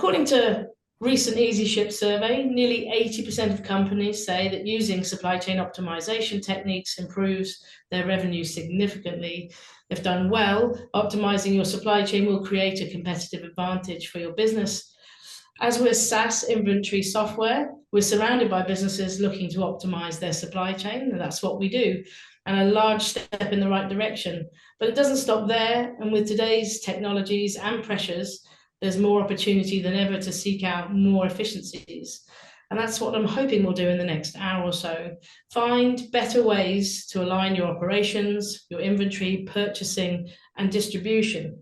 According to recent Easy Ship survey, nearly 80% of companies say that using supply chain optimization techniques improves their revenue significantly. If done well, optimizing your supply chain will create a competitive advantage for your business. As we're SaaS inventory software, we're surrounded by businesses looking to optimize their supply chain, and that's what we do, and a large step in the right direction. But it doesn't stop there, and with today's technologies and pressures, there's more opportunity than ever to seek out more efficiencies. And that's what I'm hoping we'll do in the next hour or so. Find better ways to align your operations, your inventory, purchasing, and distribution.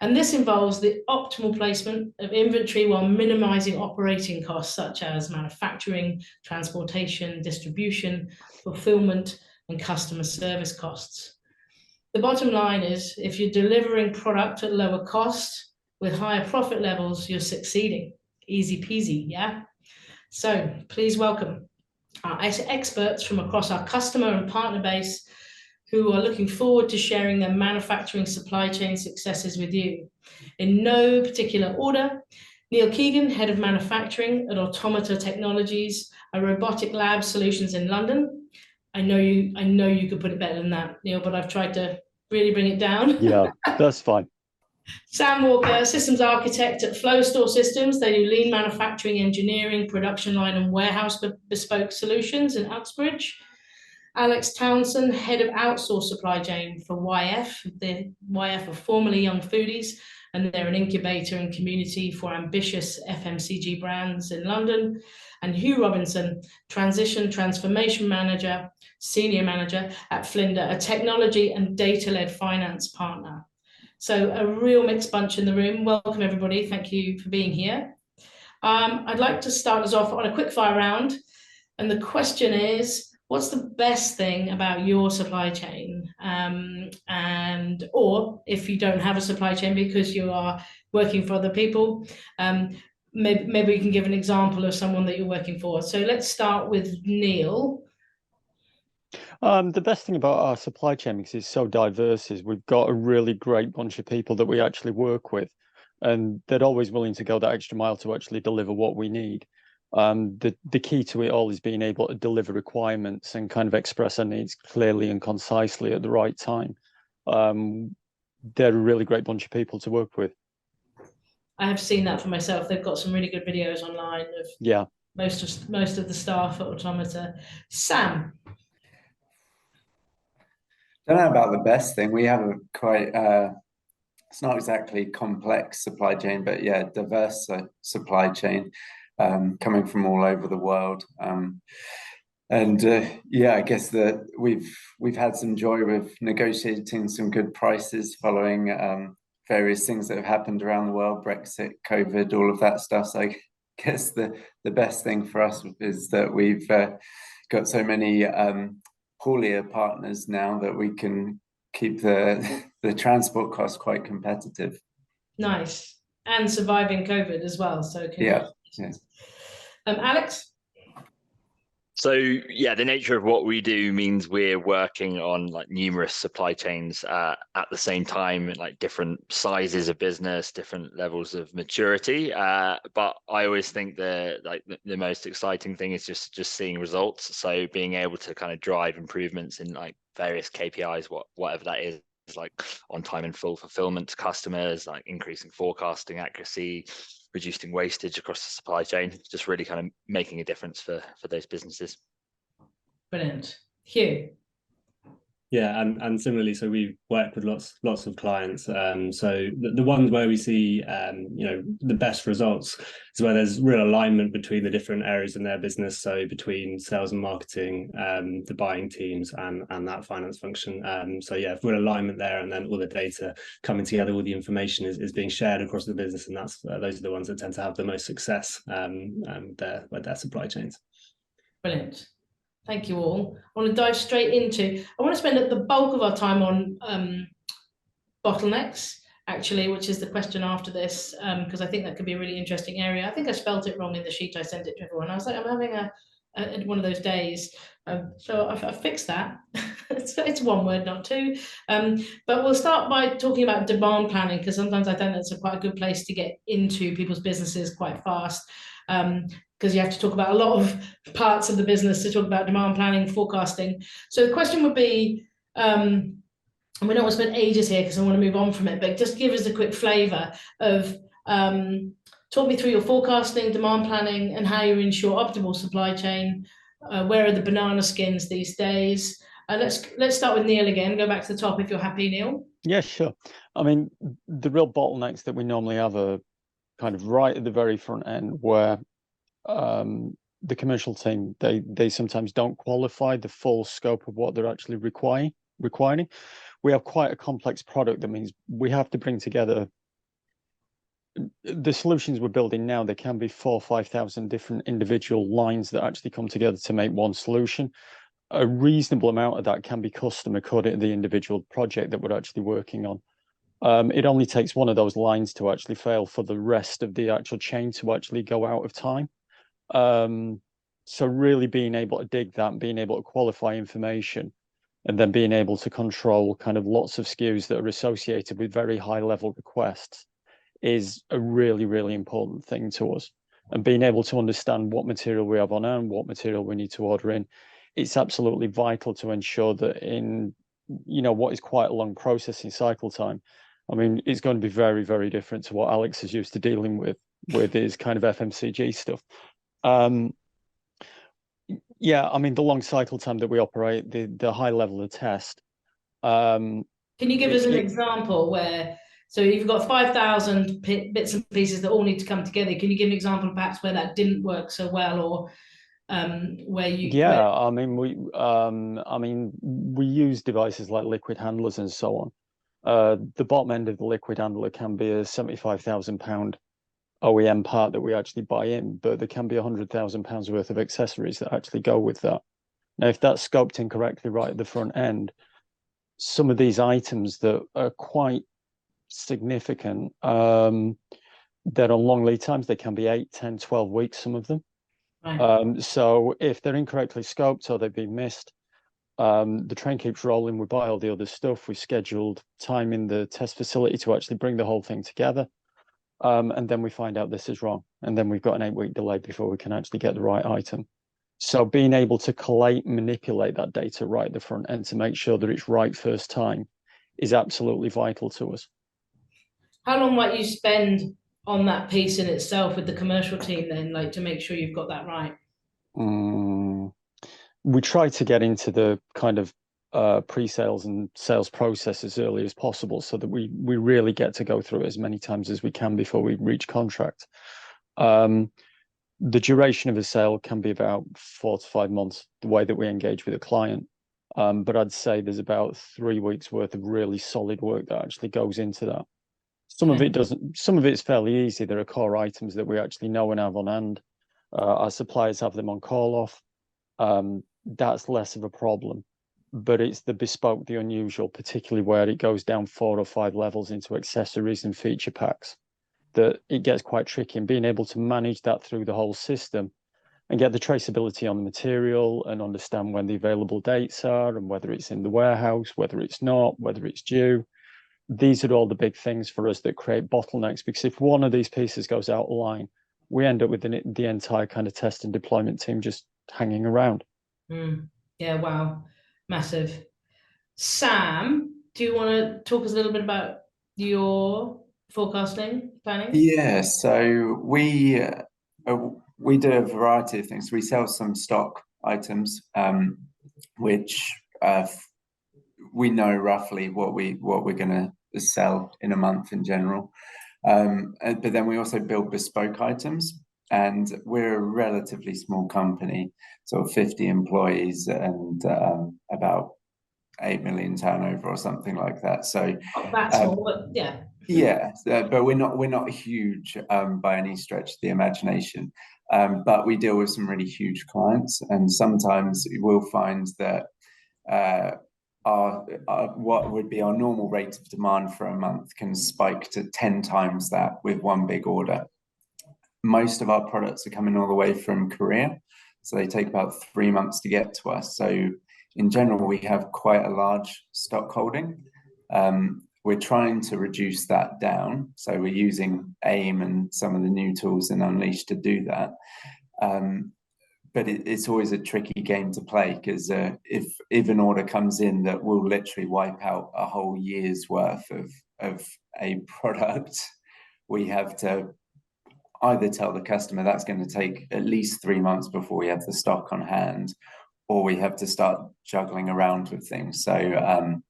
And this involves the optimal placement of inventory while minimizing operating costs such as manufacturing, transportation, distribution, fulfillment, and customer service costs. The bottom line is, if you're delivering product at lower cost with higher profit levels, you're succeeding. Easy peasy, yeah? So please welcome our experts from across our customer and partner base who are looking forward to sharing their manufacturing supply chain successes with you. In no particular order, Neil Keegan, Head of Manufacturing at Automata Technologies, a robotic lab solutions in London. I know you could put it better than that, Neil, but I've tried to really bring it down. Yeah, that's fine. Sam Walker, Systems Architect at Flow Store Systems. They do lean manufacturing, engineering, production line and warehouse bespoke solutions in Uxbridge. Alex Townsend, Head of Outsourced Supply Chain for YF. The YF are formerly Young Foodies, and they're an incubator and community for ambitious FMCG brands in London. And Hugh Robinson, Transformation Manager, Senior Manager at Flinder, a technology and data-led finance partner. So a real mixed bunch in the room. Welcome, everybody. Thank you for being here. I'd like to start us off on a quick fire round. And the question is, what's the best thing about your supply chain? Or if you don't have a supply chain because you are working for other people, maybe you can give an example of someone that you're working for. So let's start with Neil. The best thing about our supply chain, because it's so diverse, is we've got a really great bunch of people that we actually work with, and they're always willing to go that extra mile to actually deliver what we need. The key to it all is being able to deliver requirements and kind of express our needs clearly and concisely at the right time. They're a really great bunch of people to work with. I have seen that for myself. They've got some really good videos online of most of the staff at Automata. Sam. I don't know about the best thing. We have a quite it's not exactly complex supply chain, but yeah, diverse supply chain. Coming from all over the world, yeah, I guess that we've had some joy with negotiating some good prices following various things that have happened around the world, Brexit, COVID, all of that stuff. So I guess the best thing for us is that we've got so many haulier partners now that we can keep the transport costs quite competitive. Nice, and surviving COVID as well. So yeah. Alex? So yeah, the nature of what we do means we're working on like numerous supply chains at the same time, like different sizes of business, different levels of maturity. But I always think the most exciting thing is just seeing results. So being able to kind of drive improvements in like various KPIs, whatever that is, like on time and full fulfillment to customers, like increasing forecasting accuracy, reducing wastage across the supply chain, just really kind of making a difference for those businesses. Brilliant. Hugh? Yeah, and similarly, so we work with lots of clients. So the ones where we see the best results is where there's real alignment between the different areas in their business. So between sales and marketing, the buying teams, and that finance function. So yeah, real alignment there, and then all the data coming together, all the information is being shared across the business, and that's those are the ones that tend to have the most success with their supply chains. Brilliant. Thank you all. I want to dive straight into, I want to spend the bulk of our time on bottlenecks, actually, which is the question after this, because I think that could be a really interesting area. I think I spelt it wrong in the sheet I sent it to everyone. I was like, I'm having one of those days. So I fixed that. It's one word, not two. But we'll start by talking about demand planning, because sometimes I think that's quite a good place to get into people's businesses quite fast. Because you have to talk about a lot of parts of the business to talk about demand planning, forecasting. So the question would be, and we don't want to spend ages here because I want to move on from it, but just give us a quick flavour of, talk me through your forecasting, demand planning, and how you ensure optimal supply chain. Where are the banana skins these days? Let's start with Neil again. Go back to the top if you're happy, Neil. Yeah, sure. I mean, the real bottlenecks that we normally have are kind of right at the very front end, where the commercial team, they sometimes don't qualify the full scope of what they're actually requiring. We have quite a complex product. That means we have to bring together the solutions we're building now. There can be 4,000 or 5,000 different individual lines that actually come together to make one solution. A reasonable amount of that can be custom according to the individual project that we're actually working on. It only takes one of those lines to actually fail for the rest of the actual chain to actually go out of time. So really being able to dig that, being able to qualify information, and then being able to control kind of lots of SKUs that are associated with very high level requests is a really, really important thing to us. And being able to understand what material we have on hand, what material we need to order in, it's absolutely vital to ensure that in, what is quite a long processing cycle time. I mean, it's going to be very, very different to what Alex is used to dealing with his kind of FMCG stuff. Yeah, I mean, the long cycle time that we operate, the high level of test. Can you give us an example where, so you've got 5,000 bits and pieces that all need to come together. Can you give an example perhaps where that didn't work so well, or where you? Yeah, I mean, we use devices like liquid handlers and so on. The bottom end of the liquid handler can be a £75,000 OEM part that we actually buy in, but there can be £100,000 worth of accessories that actually go with that. Now, if that's scoped incorrectly right at the front end, some of these items that are quite significant, that on long lead times, they can be 8, 10, 12 weeks, some of them. Right. So if they're incorrectly scoped or they've been missed, the train keeps rolling. We buy all the other stuff. We scheduled time in the test facility to actually bring the whole thing together. And then we find out this is wrong. And then we've got an 8-week delay before we can actually get the right item. So being able to collate, manipulate that data right at the front end to make sure that it's right first time is absolutely vital to us. How long might you spend on that piece in itself with the commercial team then, like to make sure you've got that right? We try to get into the kind of pre-sales and sales process as early as possible so that we really get to go through it as many times as we can before we reach contract. The duration of a sale can be about 4 to 5 months, the way that we engage with a client. But I'd say there's about 3 weeks worth of really solid work that actually goes into that. Some of it doesn't, some of it's fairly easy. There are core items that we actually know and have on hand. Our suppliers have them on call off. That's less of a problem. But it's the bespoke, the unusual, particularly where it goes down 4 or 5 levels into accessories and feature packs, that it gets quite tricky. And being able to manage that through the whole system and get the traceability on the material and understand when the available dates are and whether it's in the warehouse, whether it's not, whether it's due. These are all the big things for us that create bottlenecks, because if one of these pieces goes out of line, we end up with the entire kind of test and deployment team just hanging around. Yeah, wow. Massive. Sam, do you want to talk us a little bit about your forecasting planning? Yeah, so we do a variety of things. We sell some stock items, which we know roughly what we're going to sell in a month in general. But then we also build bespoke items, and we're a relatively small company, sort of 50 employees and about 8 million turnover or something like that. So that's small, but yeah. Yeah, but we're not huge by any stretch of the imagination. But we deal with some really huge clients, and sometimes we'll find that our what would be our normal rate of demand for a month can spike to 10 times that with one big order. Most of our products are coming all the way from Korea, so they take about 3 months to get to us. So in general, we have quite a large stock holding. We're trying to reduce that down. So we're using AIM and some of the new tools in Unleash to do that. But it's always a tricky game to play, because if an order comes in that will literally wipe out a whole year's worth of a product, we have to either tell the customer that's going to take at least 3 months before we have the stock on hand, or we have to start juggling around with things. So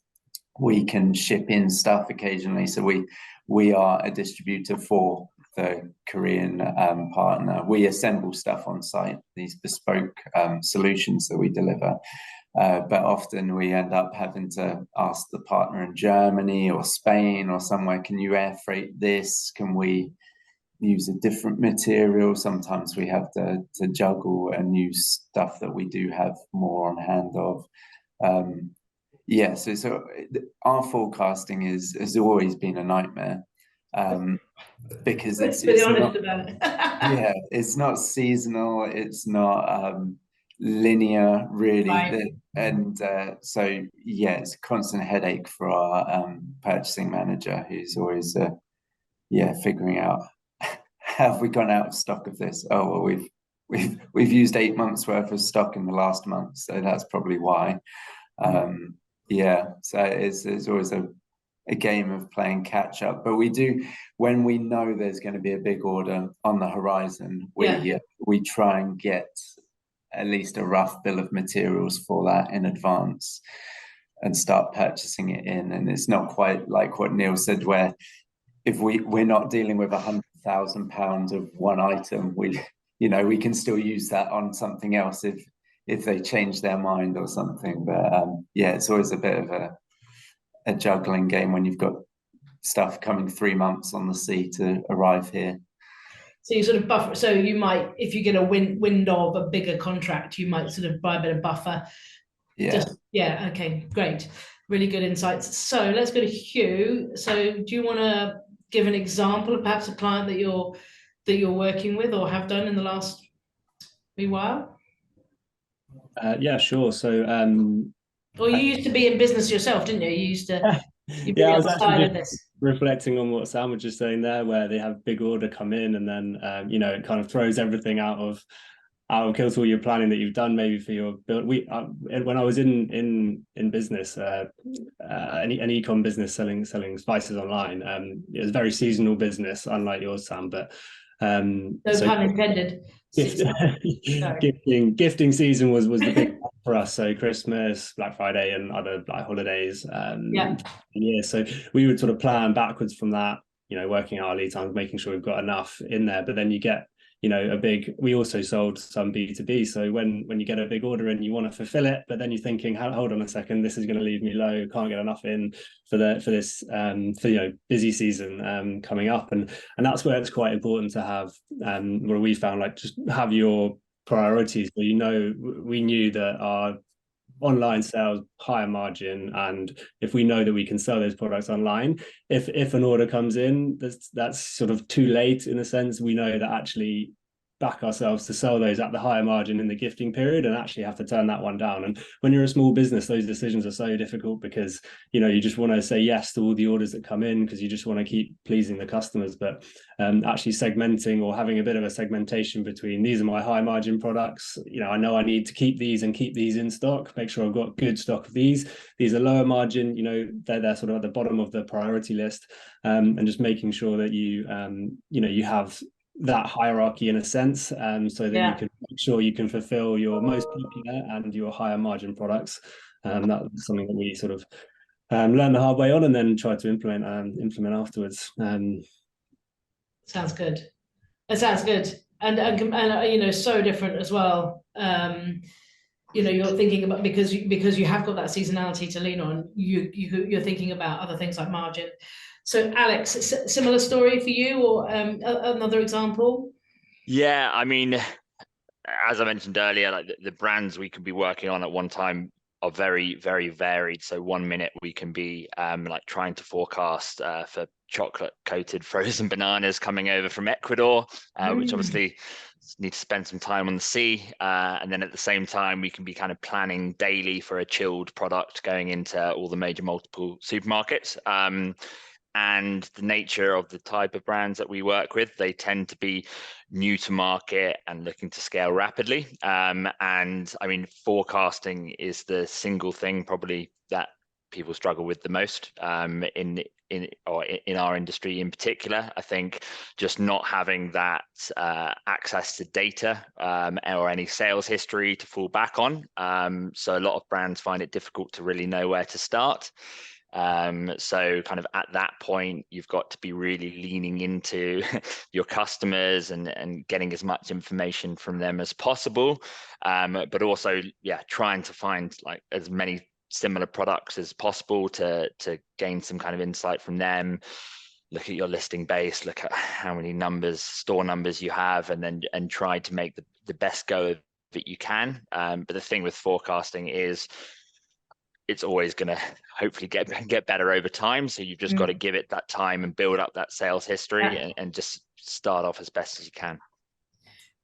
we can ship in stuff occasionally. So we are a distributor for the Korean partner. We assemble stuff on site, these bespoke solutions that we deliver. But often we end up having to ask the partner in Germany or Spain or somewhere, can you air freight this? Can we use a different material? Sometimes we have to juggle and use stuff that we do have more on hand of. Yeah, so our forecasting has always been a nightmare, because it's honest not, about it. yeah, it's not seasonal, it's not linear really, Right. and so yeah, it's a constant headache for our purchasing manager, who's always figuring out, have we gone out of stock of this? Oh well, we've used 8 months worth of stock in the last month, so that's probably why. Yeah, so it's always a game of playing catch up. But we do, when we know there's going to be a big order on the horizon, we try and get at least a rough bill of materials for that in advance and start purchasing it in. And it's not quite like what Neil said, where if we're not dealing with £100,000 of one item, we can still use that on something else if they change their mind or something. But yeah, it's always a bit of a juggling game when you've got stuff coming 3 months on the sea to arrive here. So you sort of buffer. So you might, if you get a wind of a bigger contract, you might sort of buy a bit of buffer. Yeah. Okay, great. Really good insights. So let's go to Hugh. So do you want to give an example of perhaps a client that you're working with or have done in the last wee while? Yeah, sure. So Well, you used to be in business yourself, didn't you? You used to yeah, I was actually just reflecting on what Sam was just saying there, where they have big order come in, and then it kind of throws everything out of kilter, all your planning that you've done maybe for your build. When I was in business, an e-com business selling spices online, it was a very seasonal business, unlike yours, Sam, but no pun intended. Gifting season was the big one for us. So Christmas, Black Friday, and other like holidays. So we would sort of plan backwards from that, working our lead times, making sure we've got enough in there. But then you get we also sold some B2B. So when you get a big order in, you want to fulfill it, but then you're thinking, hold on a second, this is going to leave me low, can't get enough in for this busy season coming up. And that's where it's quite important to have where we found, like, just have your priorities. So we knew that our online sales higher margin, and if we know that we can sell those products online, if an order comes in that's sort of too late, in a sense, we know that actually back ourselves to sell those at the higher margin in the gifting period and actually have to turn that one down. And when you're a small business, those decisions are so difficult, because you just want to say yes to all the orders that come in, because you just want to keep pleasing the customers. But actually segmenting, or having a bit of a segmentation between, these are my high margin products, I know I need to keep these in stock, make sure I've got good stock of these are lower margin, they're sort of at the bottom of the priority list, and just making sure that you have that hierarchy in a sense, so that you can make sure you can fulfill your most popular and your higher margin products. That's something that we sort of learned the hard way on, and then try to implement afterwards. Sounds good. It sounds good, and so different as well. You're thinking about, because you have got that seasonality to lean on. You're thinking about other things like margin. So Alex, similar story for you, or another example? Yeah, I mean, as I mentioned earlier, like the brands we could be working on at one time are very, very varied. So 1 minute we can be like trying to forecast for chocolate coated frozen bananas coming over from Ecuador, which obviously need to spend some time on the sea, and then at the same time we can be kind of planning daily for a chilled product going into all the major multiple supermarkets. And the nature of the type of brands that we work with, they tend to be new to market and looking to scale rapidly. And I mean, forecasting is the single thing probably that people struggle with the most in our industry in particular. I think just not having that access to data or any sales history to fall back on. So a lot of brands find it difficult to really know where to start. So kind of at that point, you've got to be really leaning into your customers and getting as much information from them as possible. But also, yeah, trying to find like as many similar products as possible to gain some kind of insight from them. Look at your listing base, look at how many store numbers you have, and try to make the best go of it you can. But the thing with forecasting is it's always going to hopefully get better over time. So you've just got to give it that time and build up that sales history and just start off as best as you can.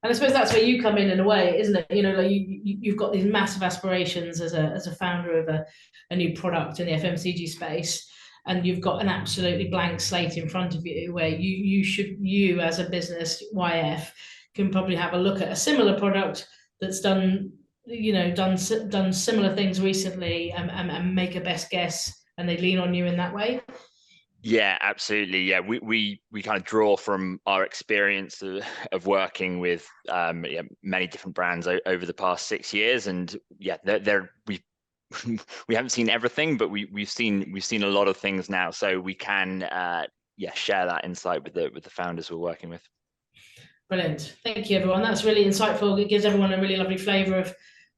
And I suppose that's where you come in a way, isn't it? You know, like you've got these massive aspirations as a founder of a new product in the FMCG space, and you've got an absolutely blank slate in front of you where you as a business, YF, can probably have a look at a similar product that's done similar things recently and make a best guess, and they lean on you in that way. Yeah, absolutely. Yeah, we kind of draw from our experience of working with many different brands over the past 6 years, and yeah, we haven't seen everything, but we've seen a lot of things now, so we can share that insight with the founders we're working with. Brilliant. Thank you, everyone. That's really insightful. It gives everyone a really lovely flavour of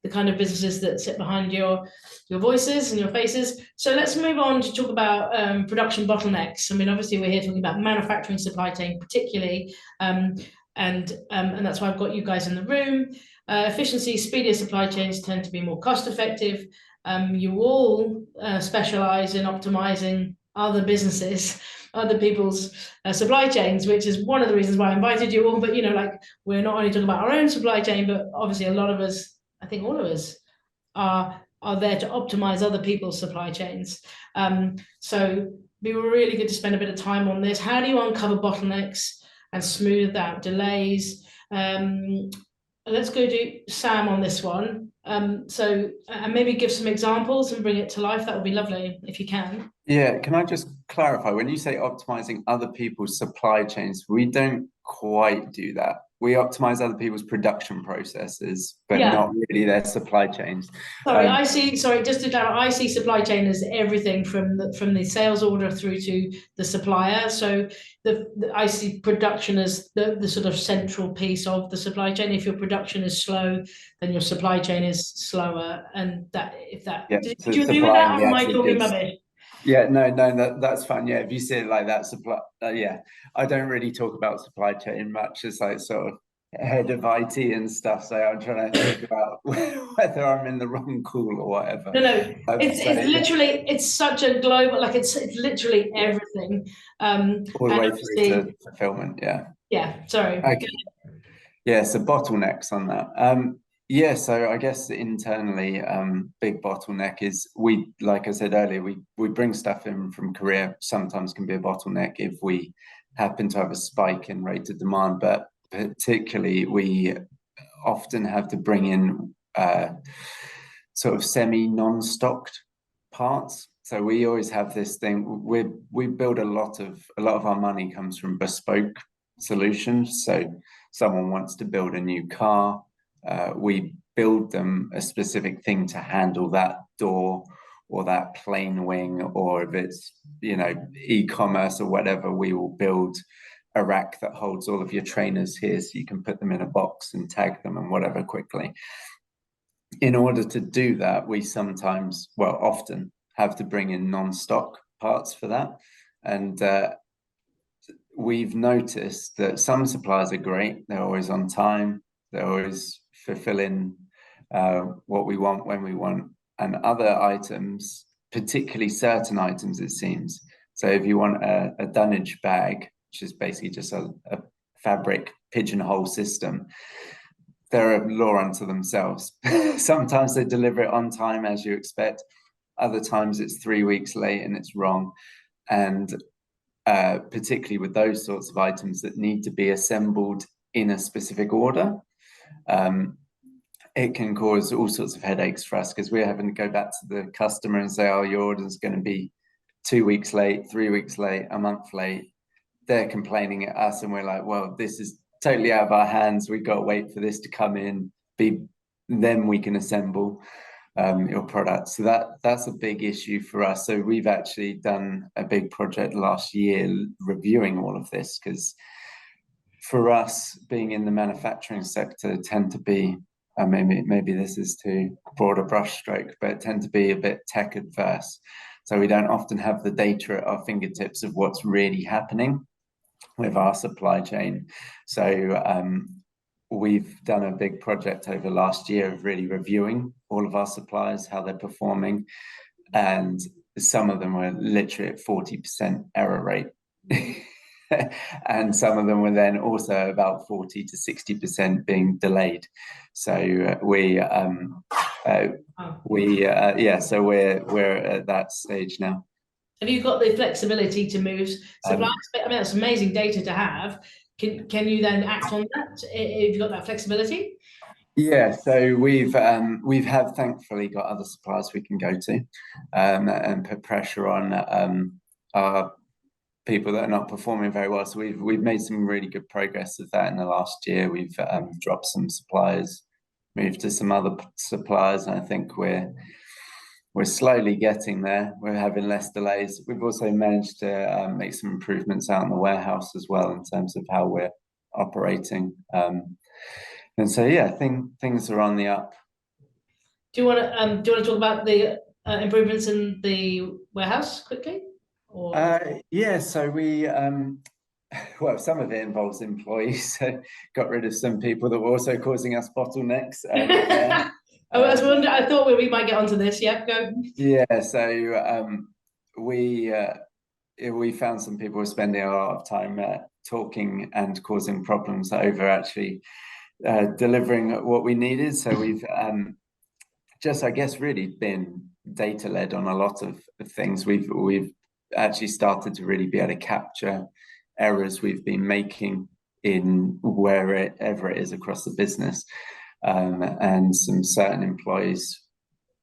the kind of businesses that sit behind your voices and your faces. So let's move on to talk about production bottlenecks. I mean, obviously we're here talking about manufacturing supply chain particularly, and that's why I've got you guys in the room. Efficiency, speedier supply chains tend to be more cost effective. You all specialise in optimising other businesses, other people's supply chains, which is one of the reasons why I invited you all. But you know, like, we're not only talking about our own supply chain, but obviously a lot of us, I think all of us, are there to optimize other people's supply chains. So it'd be really good to spend a bit of time on this. How do you uncover bottlenecks and smooth out delays? Let's go to Sam on this one. So maybe give some examples and bring it to life. That would be lovely if you can. Yeah, can I just clarify, when you say optimizing other people's supply chains, we don't quite do that. We optimize other people's production processes, but not really their supply chains. Sorry, I see supply chain as everything from the sales order through to the supplier. So I see production as the sort of central piece of the supply chain. If your production is slow, then your supply chain is slower. And do you agree with that, or am I talking rubbish? Yeah, no, that's fine. Yeah, if you see it like that, supply. I don't really talk about supply chain much as like sort of head of IT and stuff. So I'm trying to think about whether I'm in the wrong call or whatever. No, it's literally, it's such a global, like it's literally everything. All the way through to fulfillment. Yeah. Yeah. Sorry. Okay. Yeah. So bottlenecks on that. Yeah, so I guess internally, big bottleneck is like I said earlier, we bring stuff in from Korea. Sometimes can be a bottleneck if we happen to have a spike in rate of demand, but particularly we often have to bring in sort of non-stocked parts. So we always have this thing. We build a lot of our money comes from bespoke solutions. So someone wants to build a new car. We build them a specific thing to handle that door or that plane wing, or if it's, e-commerce or whatever, we will build a rack that holds all of your trainers here so you can put them in a box and tag them and whatever quickly. In order to do that, we often have to bring in non-stock parts for that. And we've noticed that some suppliers are great. They're always on time. They're always fulfilling what we want when we want, and other items, particularly certain items, it seems. So if you want a dunnage bag, which is basically just a fabric pigeonhole system. They're a law unto themselves. Sometimes they deliver it on time as you expect. Other times it's 3 weeks late and it's wrong. And particularly with those sorts of items that need to be assembled in a specific order, it can cause all sorts of headaches for us, because we're having to go back to the customer and say, oh, your order is going to be 2 weeks late, 3 weeks late, a month late. They're complaining at us and we're like, well, this is totally out of our hands. We've got to wait for this to come in, then we can assemble your product. So that's a big issue for us. So we've actually done a big project last year reviewing all of this, because for us, being in the manufacturing sector, tend to be, maybe this is too broad a brushstroke, but tend to be a bit tech adverse. So we don't often have the data at our fingertips of what's really happening with our supply chain. So we've done a big project over last year of really reviewing all of our suppliers, how they're performing, and some of them were literally at 40% error rate. And some of them were then also about 40 to 60% being delayed. So we're at that stage now. Have you got the flexibility to move suppliers? I mean, that's amazing data to have. Can you then act on that if you've got that flexibility? Yeah, so we've thankfully got other suppliers we can go to, and put pressure on our people that are not performing very well. So we've made some really good progress with that in the last year. We've dropped some suppliers, moved to some other suppliers, and I think we're slowly getting there. We're having less delays. We've also managed to make some improvements out in the warehouse as well in terms of how we're operating. And so yeah, things are on the up. Do you want to talk about the improvements in the warehouse quickly? Yeah, so we well, some of it involves employees. So got rid of some people that were also causing us bottlenecks. I thought we might get onto this. Yeah, go. Yeah, so we found some people were spending a lot of time talking and causing problems over actually delivering what we needed. So we've just, I guess, really been data led on a lot of things. We've actually started to really be able to capture errors we've been making in wherever it is across the business. And some certain employees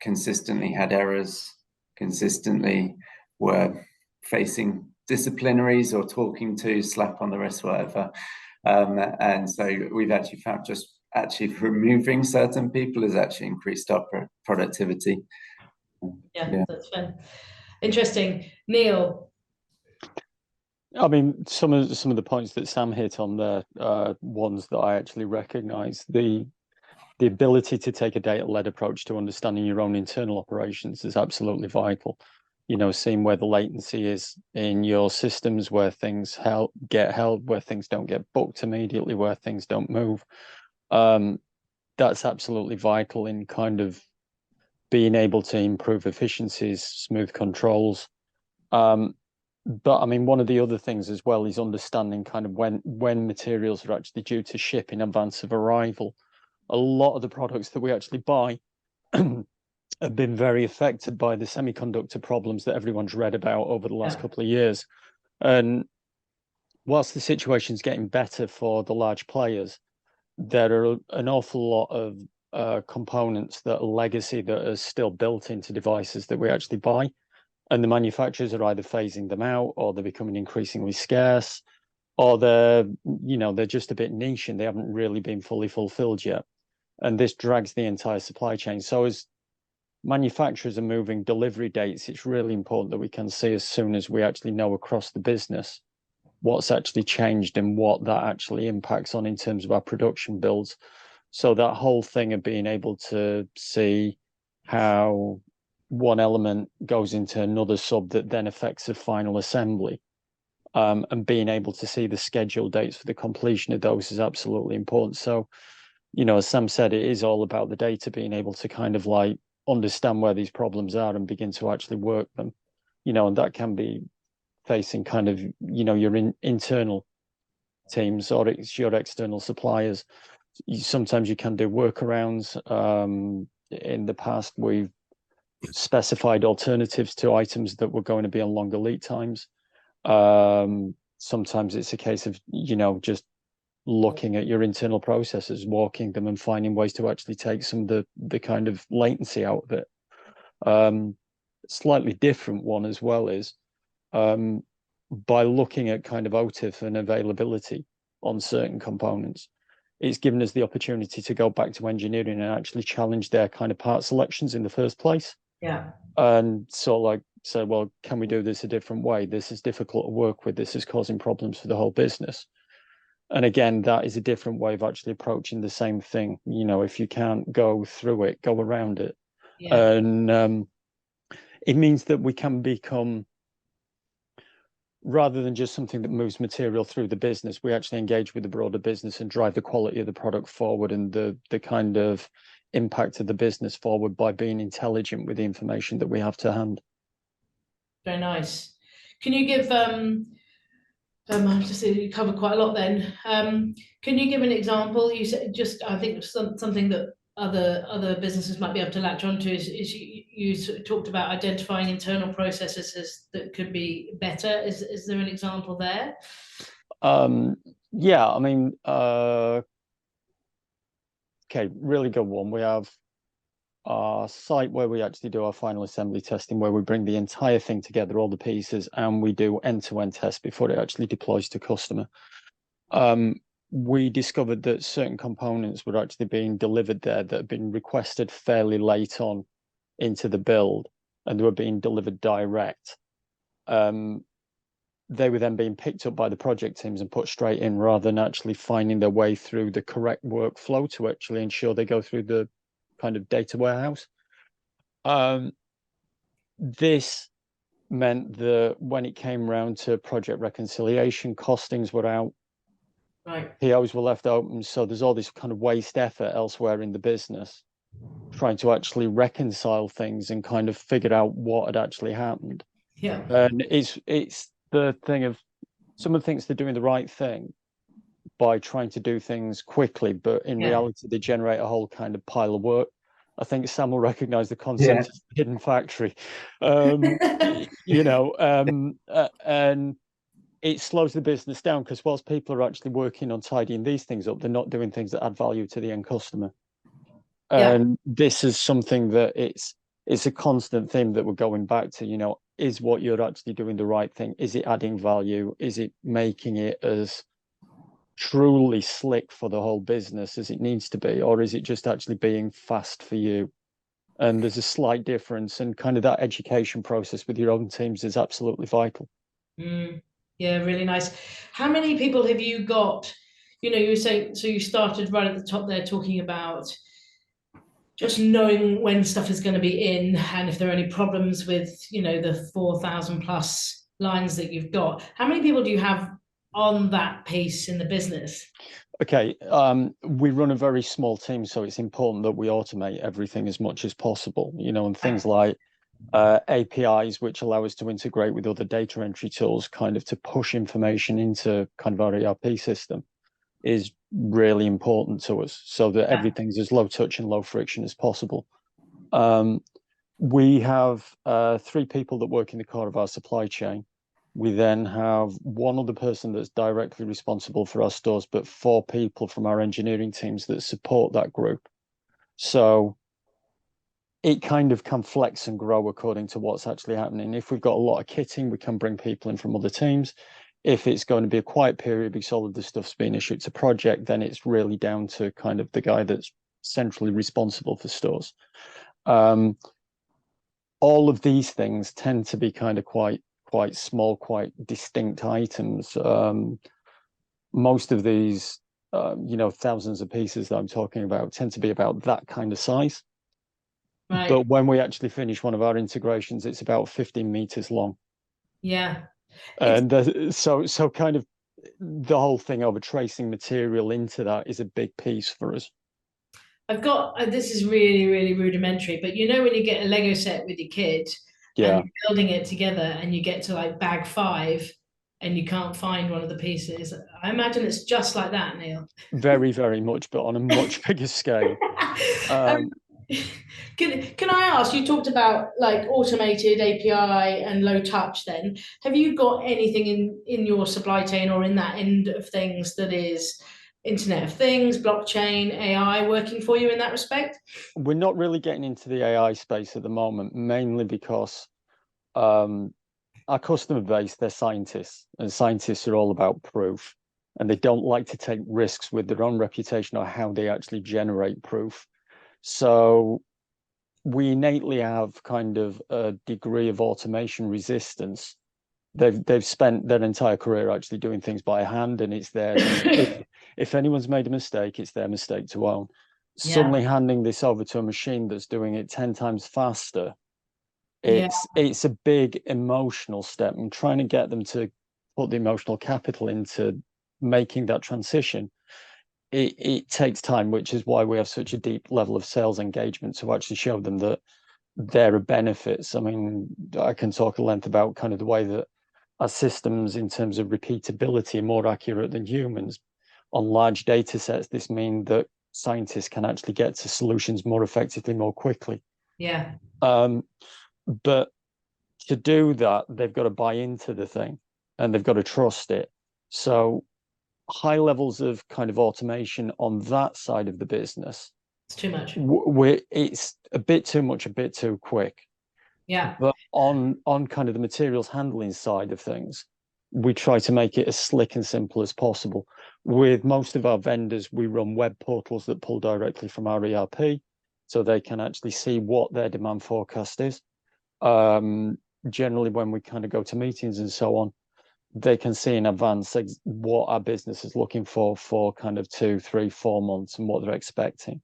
consistently had errors, consistently were facing disciplinaries or talking to, slap on the wrist, whatever. And so we've actually found just actually removing certain people has actually increased our productivity. Yeah, that's fun. Interesting. Neil. I mean, some of the points that Sam hit on there are ones that I actually recognise. The ability to take a data-led approach to understanding your own internal operations is absolutely vital. You know, seeing where the latency is in your systems, where things get held, where things don't get booked immediately, where things don't move. That's absolutely vital in kind of being able to improve efficiencies, smooth controls. But I mean, one of the other things as well is understanding kind of when materials are actually due to ship in advance of arrival. A lot of the products that we actually buy have been very affected by the semiconductor problems that everyone's read about over the last couple of years. And whilst the situation's getting better for the large players, there are an awful lot of components that are legacy that are still built into devices that we actually buy. And the manufacturers are either phasing them out, or they're becoming increasingly scarce, or they're just a bit niche and they haven't really been fully fulfilled yet. And this drags the entire supply chain. So as manufacturers are moving delivery dates, it's really important that we can see as soon as we actually know across the business what's actually changed and what that actually impacts on in terms of our production builds. So that whole thing of being able to see how one element goes into another sub that then affects the final assembly, and being able to see the schedule dates for the completion of those is absolutely important. So, you know, as Sam said, it is all about the data, being able to kind of like understand where these problems are and begin to actually work them, you know, and that can be facing kind of, you know, your internal teams or it's your external suppliers. Sometimes you can do workarounds. In the past, we've specified alternatives to items that were going to be on longer lead times. Sometimes it's a case of, just looking at your internal processes, walking them and finding ways to actually take some of the kind of latency out of it. Slightly different one as well is by looking at kind of OTIF and availability on certain components, it's given us the opportunity to go back to engineering and actually challenge their kind of part selections in the first place. Yeah. And so like say, well, can we do this a different way? This is difficult to work with. This is causing problems for the whole business. And again, that is a different way of actually approaching the same thing. If you can't go through it, go around it. Yeah. And it means that we can become, rather than just something that moves material through the business, we actually engage with the broader business and drive the quality of the product forward and the kind of impact of the business forward by being intelligent with the information that we have to hand. Very nice. Can you give just you covered quite a lot then. Can you give an example? You said I think something that other businesses might be able to latch onto is you sort of talked about identifying internal processes that could be better. Is there an example there? Yeah, I mean, okay, really good one. We have our site where we actually do our final assembly testing, where we bring the entire thing together, all the pieces, and we do end-to-end tests before it actually deploys to customer. We discovered that certain components were actually being delivered there that had been requested fairly late on into the build, and they were being delivered direct. They were then being picked up by the project teams and put straight in, rather than actually finding their way through the correct workflow to actually ensure they go through the kind of data warehouse. This meant that when it came around to project reconciliation, costings were out, right, POs were left open, so there's all this kind of waste effort elsewhere in the business trying to actually reconcile things and kind of figure out what had actually happened. Yeah. And it's the thing of someone thinks they're doing the right thing by trying to do things quickly, but in reality, they generate a whole kind of pile of work. I think Sam will recognize the concept of hidden factory, and it slows the business down because whilst people are actually working on tidying these things up, they're not doing things that add value to the end customer. And this is something that it's a constant theme that we're going back to, is what you're actually doing the right thing? Is it adding value? Is it making it as truly slick for the whole business as it needs to be, or is it just actually being fast for you? And there's a slight difference, and kind of that education process with your own teams is absolutely vital. Yeah, really nice. How many people have you got? You were saying, so you started right at the top there talking about just knowing when stuff is going to be in and if there are any problems with the 4,000 plus lines that you've got. How many people do you have on that piece in the business? Okay, we run a very small team, so it's important that we automate everything as much as possible, and things like APIs, which allow us to integrate with other data entry tools, kind of to push information into kind of our ERP system, is really important to us, so that everything's as low touch and low friction as possible. We have 3 people that work in the core of our supply chain. We then have one other person that's directly responsible for our stores, but 4 people from our engineering teams that support that group. So it kind of can flex and grow according to what's actually happening. If we've got a lot of kitting, we can bring people in from other teams. If it's going to be a quiet period because all of the stuff's being issued to project, then it's really down to kind of the guy that's centrally responsible for stores. All of these things tend to be kind of quite small, quite distinct items. Most of these, thousands of pieces that I'm talking about tend to be about that kind of size. Right. But when we actually finish one of our integrations, it's about 15 meters long. Yeah. And so kind of the whole thing over tracing material into that is a big piece for us. I've got, this is really, really rudimentary, but when you get a Lego set with your kid and you're building it together and you get to like bag 5 and you can't find one of the pieces. I imagine it's just like that, Neil. Very, very much, but on a much bigger scale. Can I ask, you talked about like automated API and low touch then. Have you got anything in your supply chain or in that end of things that is Internet of Things, blockchain, AI working for you in that respect? We're not really getting into the AI space at the moment, mainly because our customer base, they're scientists, and scientists are all about proof, and they don't like to take risks with their own reputation or how they actually generate proof. So we innately have kind of a degree of automation resistance. They've spent their entire career actually doing things by hand, and it's theirs. If anyone's made a mistake, it's their mistake to own. Yeah. Suddenly handing this over to a machine that's doing it 10 times faster, it's a big emotional step, and trying to get them to put the emotional capital into making that transition, it takes time, which is why we have such a deep level of sales engagement to actually show them that there are benefits. I mean, I can talk at length about kind of the way that our systems in terms of repeatability are more accurate than humans. On large data sets, this means that scientists can actually get to solutions more effectively, more quickly. Yeah. But to do that, they've got to buy into the thing and they've got to trust it. So high levels of kind of automation on that side of the business, It's too much. It's a bit too much, a bit too quick. Yeah. But on kind of the materials handling side of things, we try to make it as slick and simple as possible. With most of our vendors, we run web portals that pull directly from our ERP, so they can actually see what their demand forecast is. Generally, when we kind of go to meetings and so on, they can see in advance what our business is looking for kind of 2, 3, 4 months and what they're expecting.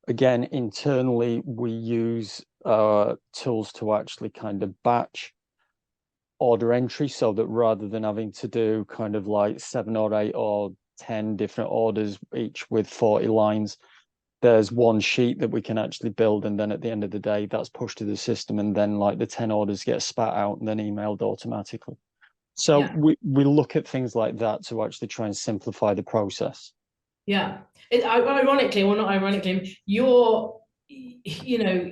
Again, internally, we use tools to actually kind of batch order entry, so that rather than having to do kind of like 7 or 8 or 10 different orders, each with 40 lines, there's one sheet that we can actually build, and then at the end of the day, that's pushed to the system, and then like the 10 orders get spat out and then emailed automatically. So Yeah. we look at things like that to actually try and simplify the process. Yeah. Ironically, well, not ironically, you're, you know,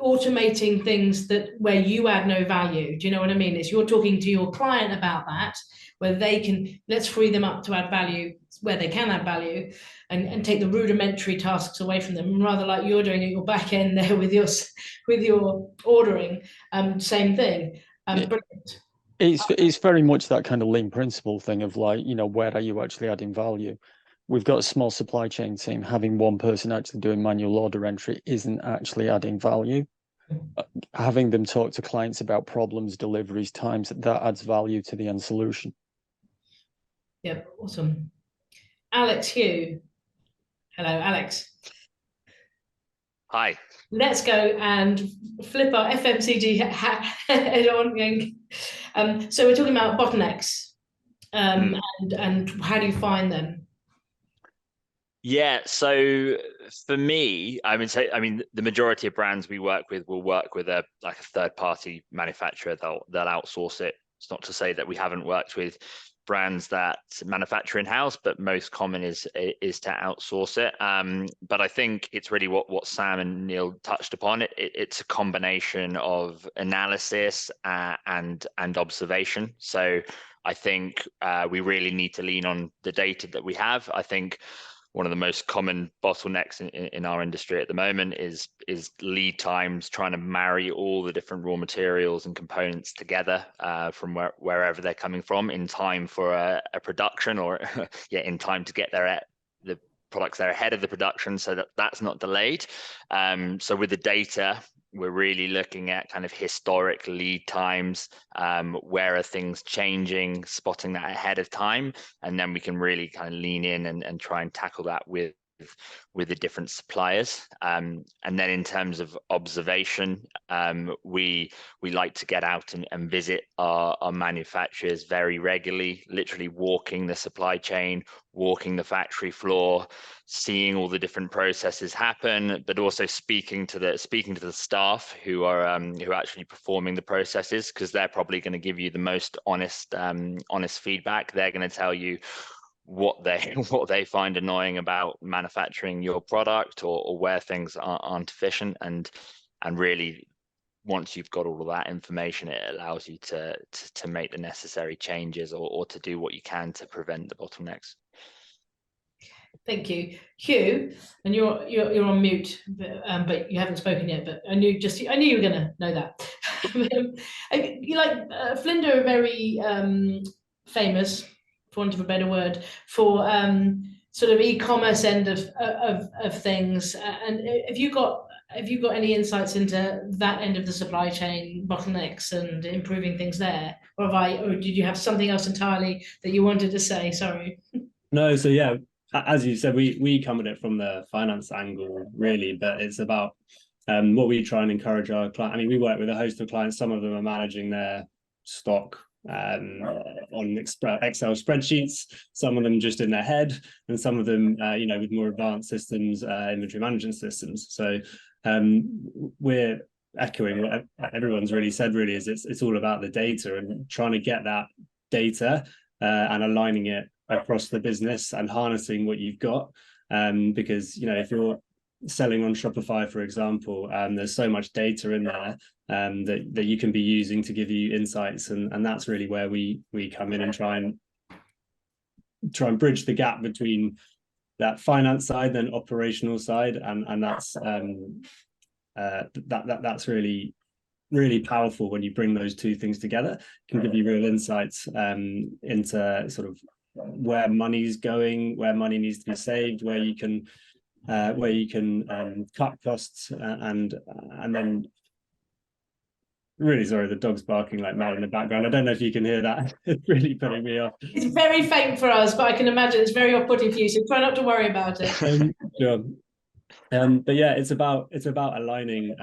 automating things that where you add no value. Do you know what I mean? It's you're talking to your client about that, where they can, let's free them up to add value where they can add value, and take the rudimentary tasks away from them, rather like you're doing at your back end there with your ordering. Same thing. Brilliant. It's very much that kind of lean principle thing of like, you know, where are you actually adding value? We've got a small supply chain team. Having one person actually doing manual order entry isn't actually adding value. Having them talk to clients about problems, deliveries, times, that adds value to the end solution. Yeah, awesome. Alex Hugh. Hello, Alex. Hi. Let's go and flip our FMCG hat head on. So we're talking about bottlenecks, and how do you find them? Yeah, so for me, I mean, the majority of brands we work with will work with a third-party manufacturer. They'll outsource it. It's not to say that we haven't worked with brands that manufacture in-house, but most common is to outsource it. But I think it's really what Sam and Neil touched upon. It's a combination of analysis and observation. So I think we really need to lean on the data that we have. I think one of the most common bottlenecks in our industry at the moment is lead times, trying to marry all the different raw materials and components together from wherever they're coming from in time for a production, or in time to get the products there ahead of the production, so that's not delayed. So with the data, we're really looking at kind of historic lead times, where are things changing, spotting that ahead of time, and then we can really kind of lean in and try and tackle that with with the different suppliers. And then in terms of observation, we like to get out and visit our manufacturers very regularly, literally walking the supply chain, walking the factory floor, seeing all the different processes happen, but also speaking to the staff who are actually performing the processes, because they're probably going to give you the most honest feedback. They're going to tell you what they find annoying about manufacturing your product, or where things aren't efficient, and really, once you've got all of that information, it allows you to make the necessary changes, or to do what you can to prevent the bottlenecks. Thank you, Hugh. And you're on mute, but you haven't spoken yet. But I knew you were going to know that. You Flinders are very famous, for want of a better word, for sort of e-commerce end of things. And have you got any insights into that end of the supply chain bottlenecks and improving things there, or did you have something else entirely that you wanted to say? Sorry. No, so yeah, as you said, we come at it from the finance angle, really, but it's about what we try and encourage our clients. I mean, we work with a host of clients. Some of them are managing their stock on Excel spreadsheets, some of them just in their head, and some of them, with more advanced systems, inventory management systems. So we're echoing what everyone's really said, really, is it's all about the data and trying to get that data and aligning it across the business and harnessing what you've got, because if you're selling on Shopify, for example, there's so much data in there that you can be using to give you insights, and that's really where we come in and try and bridge the gap between that finance side and operational side, and that's really powerful when you bring those two things together. It can give you real insights into sort of where money's going, where money needs to be saved, where you can cut costs, and then really sorry, the dog's barking like mad in the background. I don't know if you can hear that. It's really putting me off. It's very faint for us, but I can imagine it's very off-putting for you, so try not to worry about it. Sure. But yeah, it's about aligning.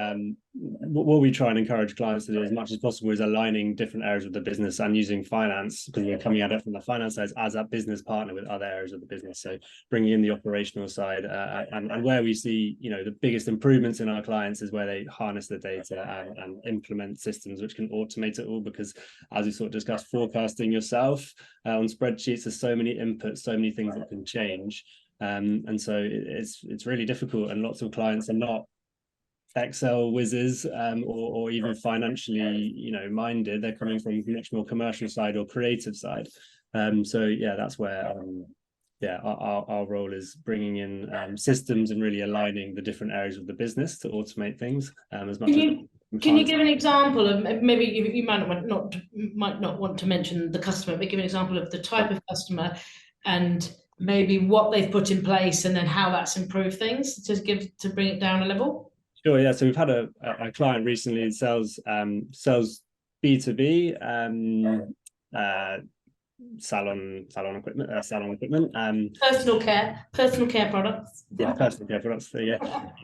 What we try and encourage clients to do as much as possible is aligning different areas of the business and using finance, because we're coming at it from the finance side, as a business partner with other areas of the business. So bringing in the operational side, and where we see the biggest improvements in our clients is where they harness the data and implement systems which can automate it all. Because as we sort of discussed, forecasting yourself on spreadsheets, there's so many inputs, so many things that can change. And so it's really difficult, and lots of clients are not Excel whizzes, or even financially minded. They're coming from much more commercial side or creative side. So yeah, that's where our role is bringing in systems and really aligning the different areas of the business to automate things as much as. Can you give an example of, maybe you might not want to mention the customer, but give an example of the type of customer and maybe what they've put in place, and then how that's improved things, to bring it down a level? Sure, yeah. So we've had a client recently who sells B2B salon equipment, personal care products. Yeah, personal care products. So yeah,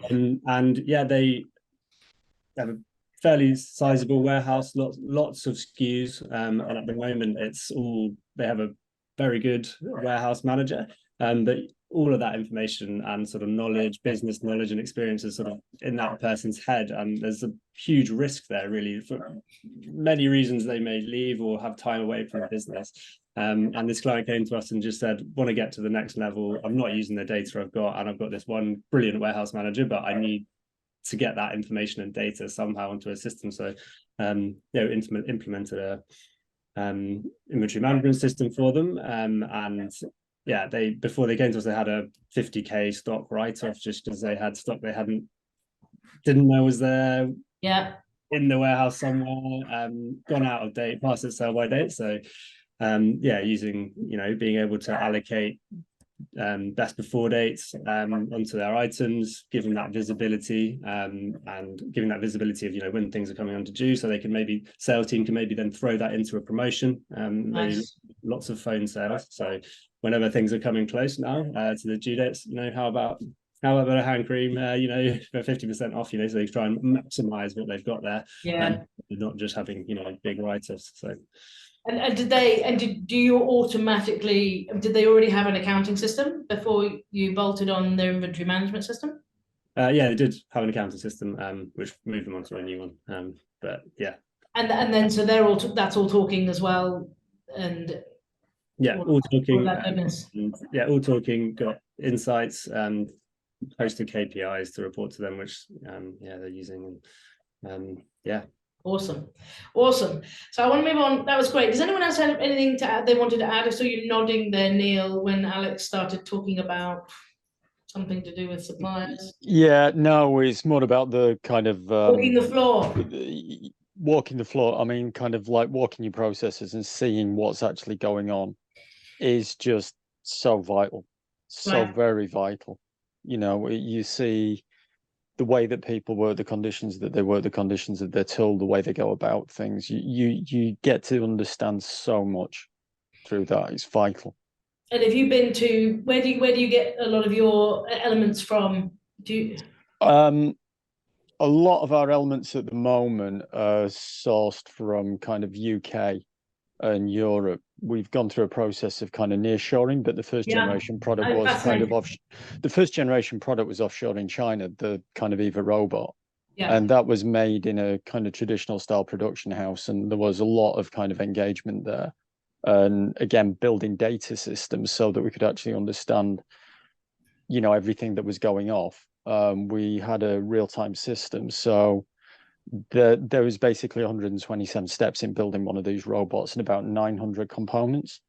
and yeah, they have a fairly sizable warehouse, lots of SKUs, and at the moment they have a very good warehouse manager, but all of that information and sort of business knowledge and experience is sort of in that person's head, and there's a huge risk there, really, for many reasons. They may leave or have time away from the business, and this client came to us and just said, want to get to the next level. I'm not using the data I've got, and I've got this one brilliant warehouse manager, but I need to get that information and data somehow into a system. So implemented a inventory management system for them, and yeah, before they came to us, they had a 50k stock write-off just because they had stock they didn't know was there, in the warehouse somewhere, gone out of date, past its sell by date. So using being able to allocate best before dates onto their items, giving that visibility, and giving that visibility of when things are coming onto due, so they can sales team can maybe then throw that into a promotion, Nice. lots of phone sales. So whenever things are coming close now to the due dates, how about a hand cream, for 50% off, so they try and maximize what they've got there. Yeah. And not just having, big write-offs. So. And do you automatically, did they already have an accounting system before you bolted on their inventory management system? Yeah, they did have an accounting system, which moved them onto a new one. But yeah. And then so that's all talking as well, and yeah, all talking. All talking. Got insights, posted KPIs to report to them, which they're using, and yeah. Awesome. So I want to move on. That was great. Does anyone else have anything to add? They wanted to add. I saw you nodding there, Neil, when Alex started talking about something to do with suppliers. Yeah, no, it's more about the kind of walking the floor. Walking the floor. I mean, kind of like walking your processes and seeing what's actually going on is just so vital, so very vital. You see the way that people work, the conditions that they work, the conditions that they're told, the way they go about things. You get to understand so much through that. It's vital. And have you been to, where do you get a lot of your elements from? A lot of our elements at the moment are sourced from kind of UK and Europe. We've gone through a process of kind of nearshoring, but the first generation product was kind of the first generation product was offshore in China, the kind of Eva robot. Yeah. And that was made in a kind of traditional style production house. And there was a lot of kind of engagement there. And again, building data systems so that we could actually understand, everything that was going off. We had a real-time system. So there was basically 127 steps in building one of these robots and about 900 components.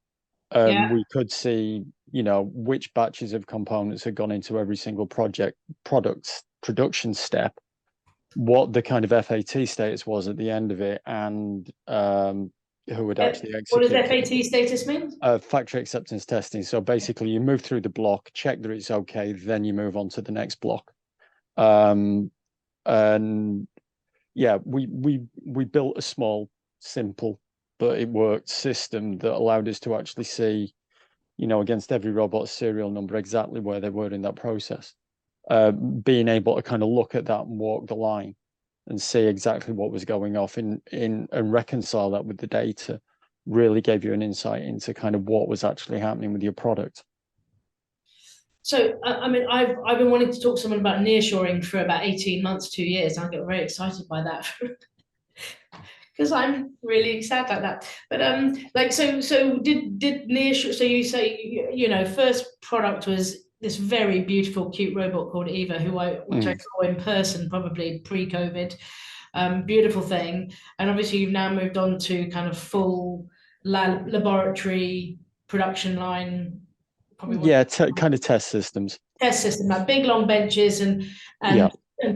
We could see, which batches of components had gone into every single product's production step, what the kind of FAT status was at the end of it, and who would actually execute. What does FAT status mean? Factory acceptance testing. So basically you move through the block, check that it's okay, then you move on to the next block. And yeah, we built a small, simple, but it worked system that allowed us to actually see, against every robot's serial number, exactly where they were in that process. Being able to kind of look at that and walk the line and see exactly what was going off and reconcile that with the data really gave you an insight into kind of what was actually happening with your product. So, I mean, I've been wanting to talk to someone about nearshoring for about 18 months, 2 years. I get very excited by that because I'm really sad like that. But so did nearshore? So you say first product was this very beautiful, cute robot called Eva, which I saw in person probably pre-COVID. Beautiful thing, and obviously you've now moved on to kind of full laboratory production line. Kind of test systems. Test system, like big long benches and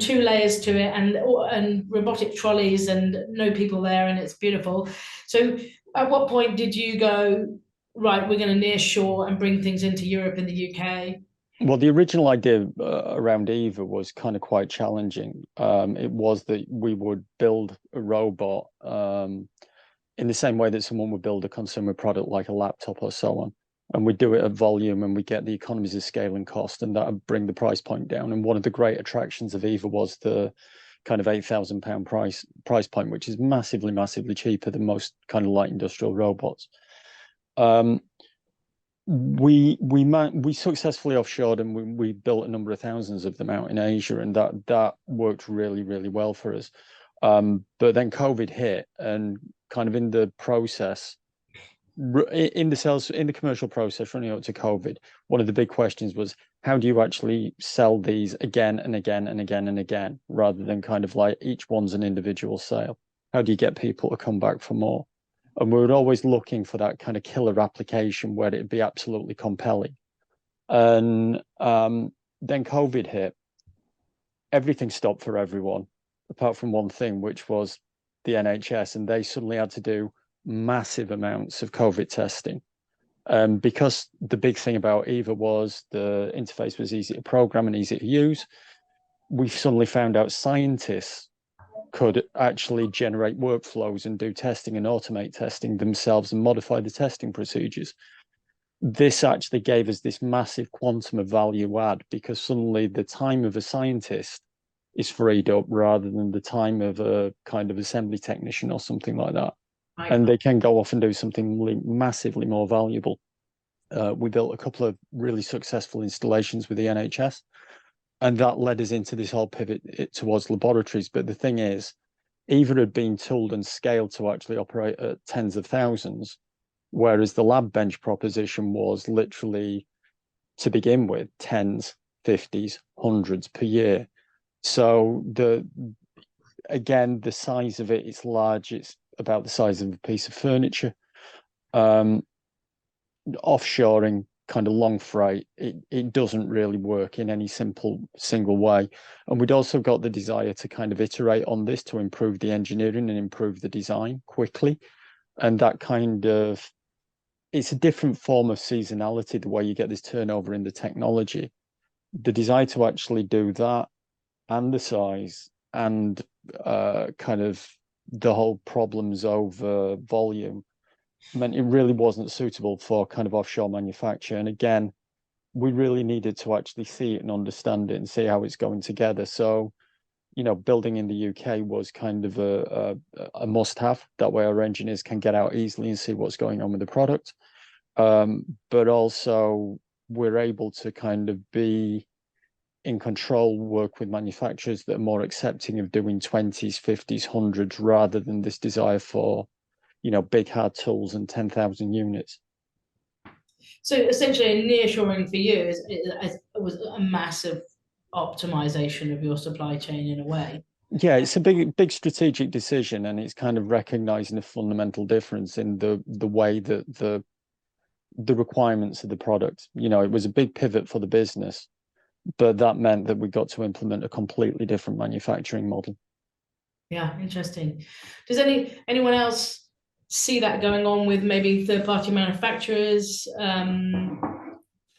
2 layers to it, and robotic trolleys and no people there, and it's beautiful. So, at what point did you go, right, we're going to nearshore and bring things into Europe and the UK? Well, the original idea around Eva was kind of quite challenging. It was that we would build a robot in the same way that someone would build a consumer product like a laptop or so on. And we do it at volume and we get the economies of scale and cost, and that would bring the price point down. And one of the great attractions of Eva was the kind of £8,000 price point, which is massively, massively cheaper than most kind of light industrial robots. We successfully offshored, and we built a number of thousands of them out in Asia, and that worked really, really well for us. But then COVID hit, and kind of in the process, in the commercial process running up to COVID, one of the big questions was, how do you actually sell these again and again and again and again, rather than kind of like each one's an individual sale? How do you get people to come back for more? And we were always looking for that kind of killer application where it'd be absolutely compelling. And then COVID hit. Everything stopped for everyone, apart from one thing, which was the NHS, and they suddenly had to do massive amounts of COVID testing. Because the big thing about Eva was the interface was easy to program and easy to use, we suddenly found out scientists could actually generate workflows and do testing and automate testing themselves and modify the testing procedures. This actually gave us this massive quantum of value add, because suddenly the time of a scientist is freed up rather than the time of a kind of assembly technician or something like that. Right. And they can go off and do something massively more valuable. We built a couple of really successful installations with the NHS, and that led us into this whole pivot towards laboratories. But the thing is, Eva had been tooled and scaled to actually operate at tens of thousands, whereas the lab bench proposition was literally, to begin with, tens, 50s, hundreds per year. So again, the size of it is large. It's about the size of a piece of furniture. Offshoring, kind of long freight, it doesn't really work in any single way. And we'd also got the desire to kind of iterate on this to improve the engineering and improve the design quickly. And that kind of, it's a different form of seasonality, the way you get this turnover in the technology. The desire to actually do that and the size and kind of the whole problems over volume meant it really wasn't suitable for kind of offshore manufacture. And again, we really needed to actually see it and understand it and see how it's going together. So, building in the UK was kind of a must-have. That way our engineers can get out easily and see what's going on with the product. But also we're able to kind of be in control, work with manufacturers that are more accepting of doing 20s, 50s, 100s, rather than this desire for, big hard tools and 10,000 units. So essentially, nearshoring for you was a massive optimization of your supply chain in a way. Yeah, it's a big strategic decision, and it's kind of recognizing a fundamental difference in the way that the requirements of the product. It was a big pivot for the business, but that meant that we got to implement a completely different manufacturing model. Yeah, interesting. Does anyone else see that going on with maybe third-party manufacturers?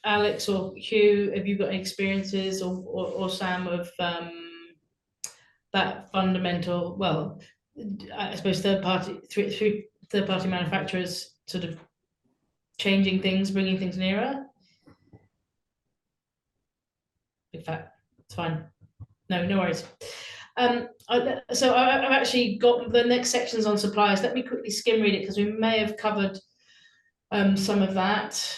Alex or Hugh, have you got any experiences, or Sam, of that fundamental, well, I suppose through third-party manufacturers sort of changing things, bringing things nearer? In fact, it's fine. No worries. So I've actually got the next sections on suppliers. Let me quickly skim read it, because we may have covered some of that.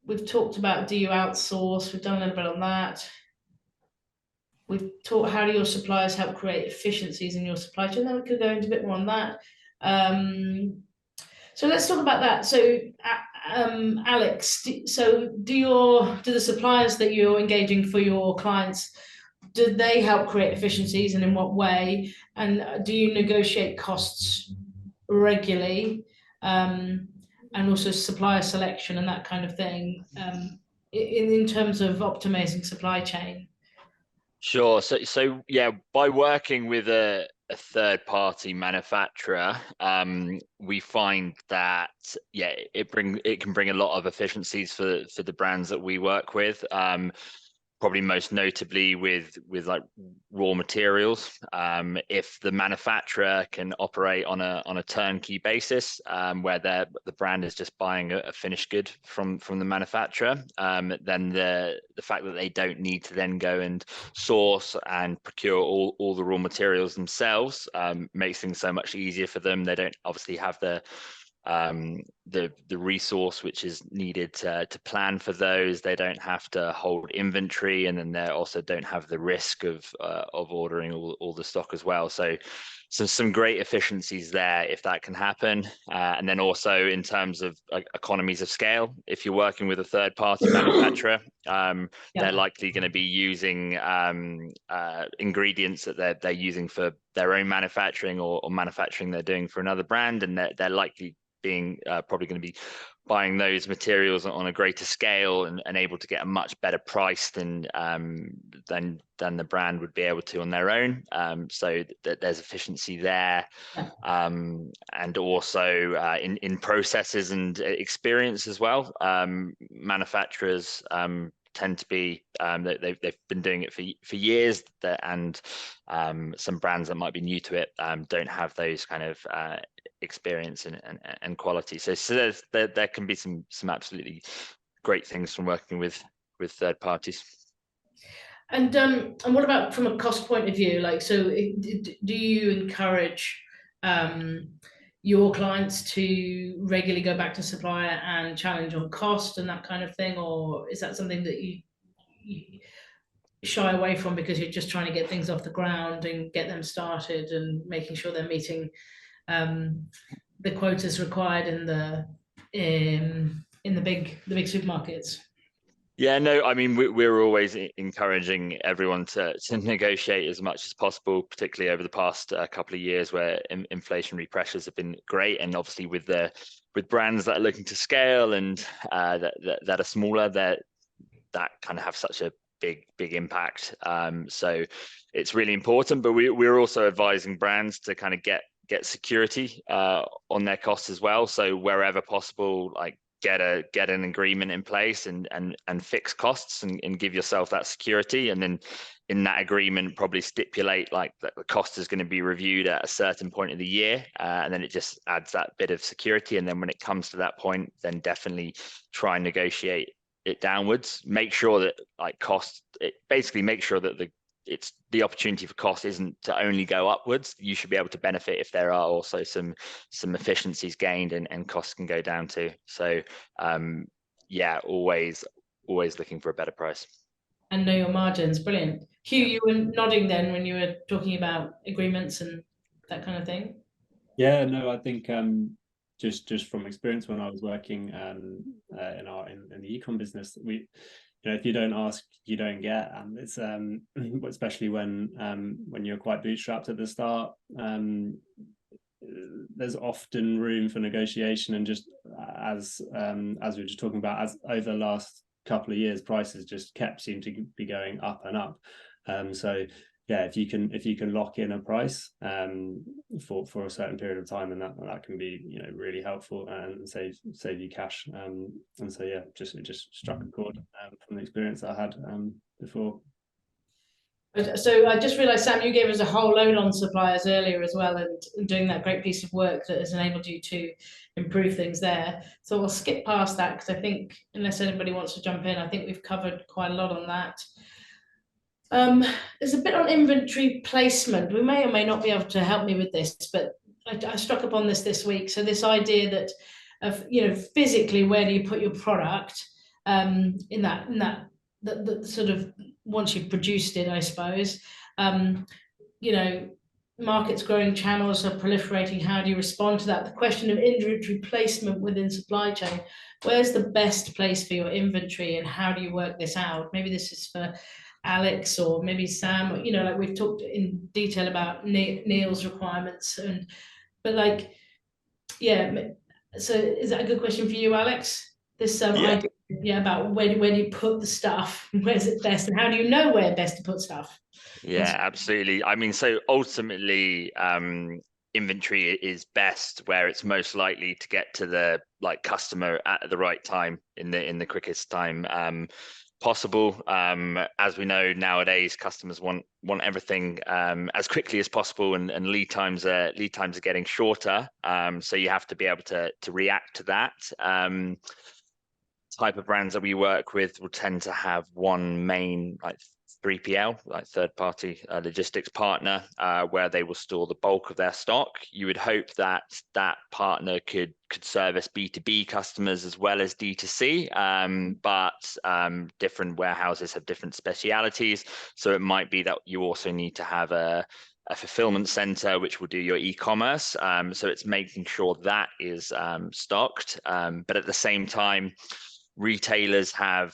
We've talked about, do you outsource? We've done a little bit on that. We've talked, how do your suppliers help create efficiencies in your supply chain? Then we could go into a bit more on that. So let's talk about that. So Alex, do the suppliers that you're engaging for your clients, do they help create efficiencies, and in what way? And do you negotiate costs regularly? And also supplier selection and that kind of thing, in terms of optimizing supply chain? Sure. So yeah, by working with a third-party manufacturer, we find that it can bring a lot of efficiencies for the brands that we work with. Probably most notably with like raw materials. If the manufacturer can operate on a turnkey basis, where the brand is just buying a finished good from the manufacturer, then the fact that they don't need to then go and source and procure all the raw materials themselves makes things so much easier for them. They don't obviously have the resource which is needed to plan for those. They don't have to hold inventory, and then they also don't have the risk of ordering all the stock as well. So some great efficiencies there if that can happen. And then also in terms of economies of scale, if you're working with a third-party manufacturer, they're likely going to be using ingredients that they're using for their own manufacturing or manufacturing they're doing for another brand, and they're likely being probably going to be buying those materials on a greater scale and able to get a much better price than the brand would be able to on their own. So that there's efficiency there, and also in processes and experience as well. Manufacturers tend to be they've been doing it for years, and some brands that might be new to it don't have those kind of experience and quality. So there can be some absolutely great things from working with third parties. And what about from a cost point of view? Like, so do you encourage your clients to regularly go back to supplier and challenge on cost and that kind of thing, or is that something that you shy away from because you're just trying to get things off the ground and get them started and making sure they're meeting the quotas required in the big supermarkets? Yeah, no, I mean, we're always encouraging everyone to negotiate as much as possible, particularly over the past couple of years where inflationary pressures have been great. And obviously with brands that are looking to scale and that are smaller, that kind of have such a big impact. So it's really important, but we're also advising brands to kind of get security on their costs as well. So wherever possible, like get an agreement in place and fix costs and give yourself that security. And then in that agreement, probably stipulate like that the cost is going to be reviewed at a certain point of the year. And then it just adds that bit of security. And then when it comes to that point, then definitely try and negotiate it downwards. Make sure that like make sure that the opportunity for cost isn't to only go upwards. You should be able to benefit if there are also some efficiencies gained and costs can go down too. So yeah, always looking for a better price. And know your margins. Brilliant. Hugh, you were nodding then when you were talking about agreements and that kind of thing. Yeah, no, I think just from experience when I was working in the ecom business, if you don't ask, you don't get, and it's especially when you're quite bootstrapped at the start. There's often room for negotiation, and just as we were just talking about, as over the last couple of years, prices just seem to be going up and up. So yeah, if you can lock in a price for a certain period of time, then that can be really helpful and save you cash. And so yeah, it just struck a chord from the experience I had before. So I just realised, Sam, you gave us a whole load on suppliers earlier as well, and doing that great piece of work that has enabled you to improve things there. So we'll skip past that because I think, unless anybody wants to jump in, I think we've covered quite a lot on that. There's a bit on inventory placement. We may or may not be able to help me with this, but I struck upon this week. So this idea that of physically, where do you put your product in that sort of once you've produced it, I suppose. Markets growing, channels are proliferating. How do you respond to that? The question of inventory placement within supply chain. Where's the best place for your inventory, and how do you work this out? Maybe this is for Alex or maybe Sam. Like we've talked in detail about Neil's requirements, but yeah. So is that a good question for you, Alex? This idea about where do you put the stuff? Where's it best, and how do you know where best to put stuff? Yeah, absolutely. I mean, so ultimately, inventory is best where it's most likely to get to the customer at the right time in the quickest time possible. As we know nowadays, customers want everything as quickly as possible, and lead times are getting shorter. So you have to be able to react to that. Type of brands that we work with will tend to have one main 3PL, third party logistics partner, where they will store the bulk of their stock. You would hope that partner could service B2B customers as well as D2C, but different warehouses have different specialities. So it might be that you also need to have a fulfillment center which will do your e-commerce. So it's making sure that is stocked, but at the same time, retailers have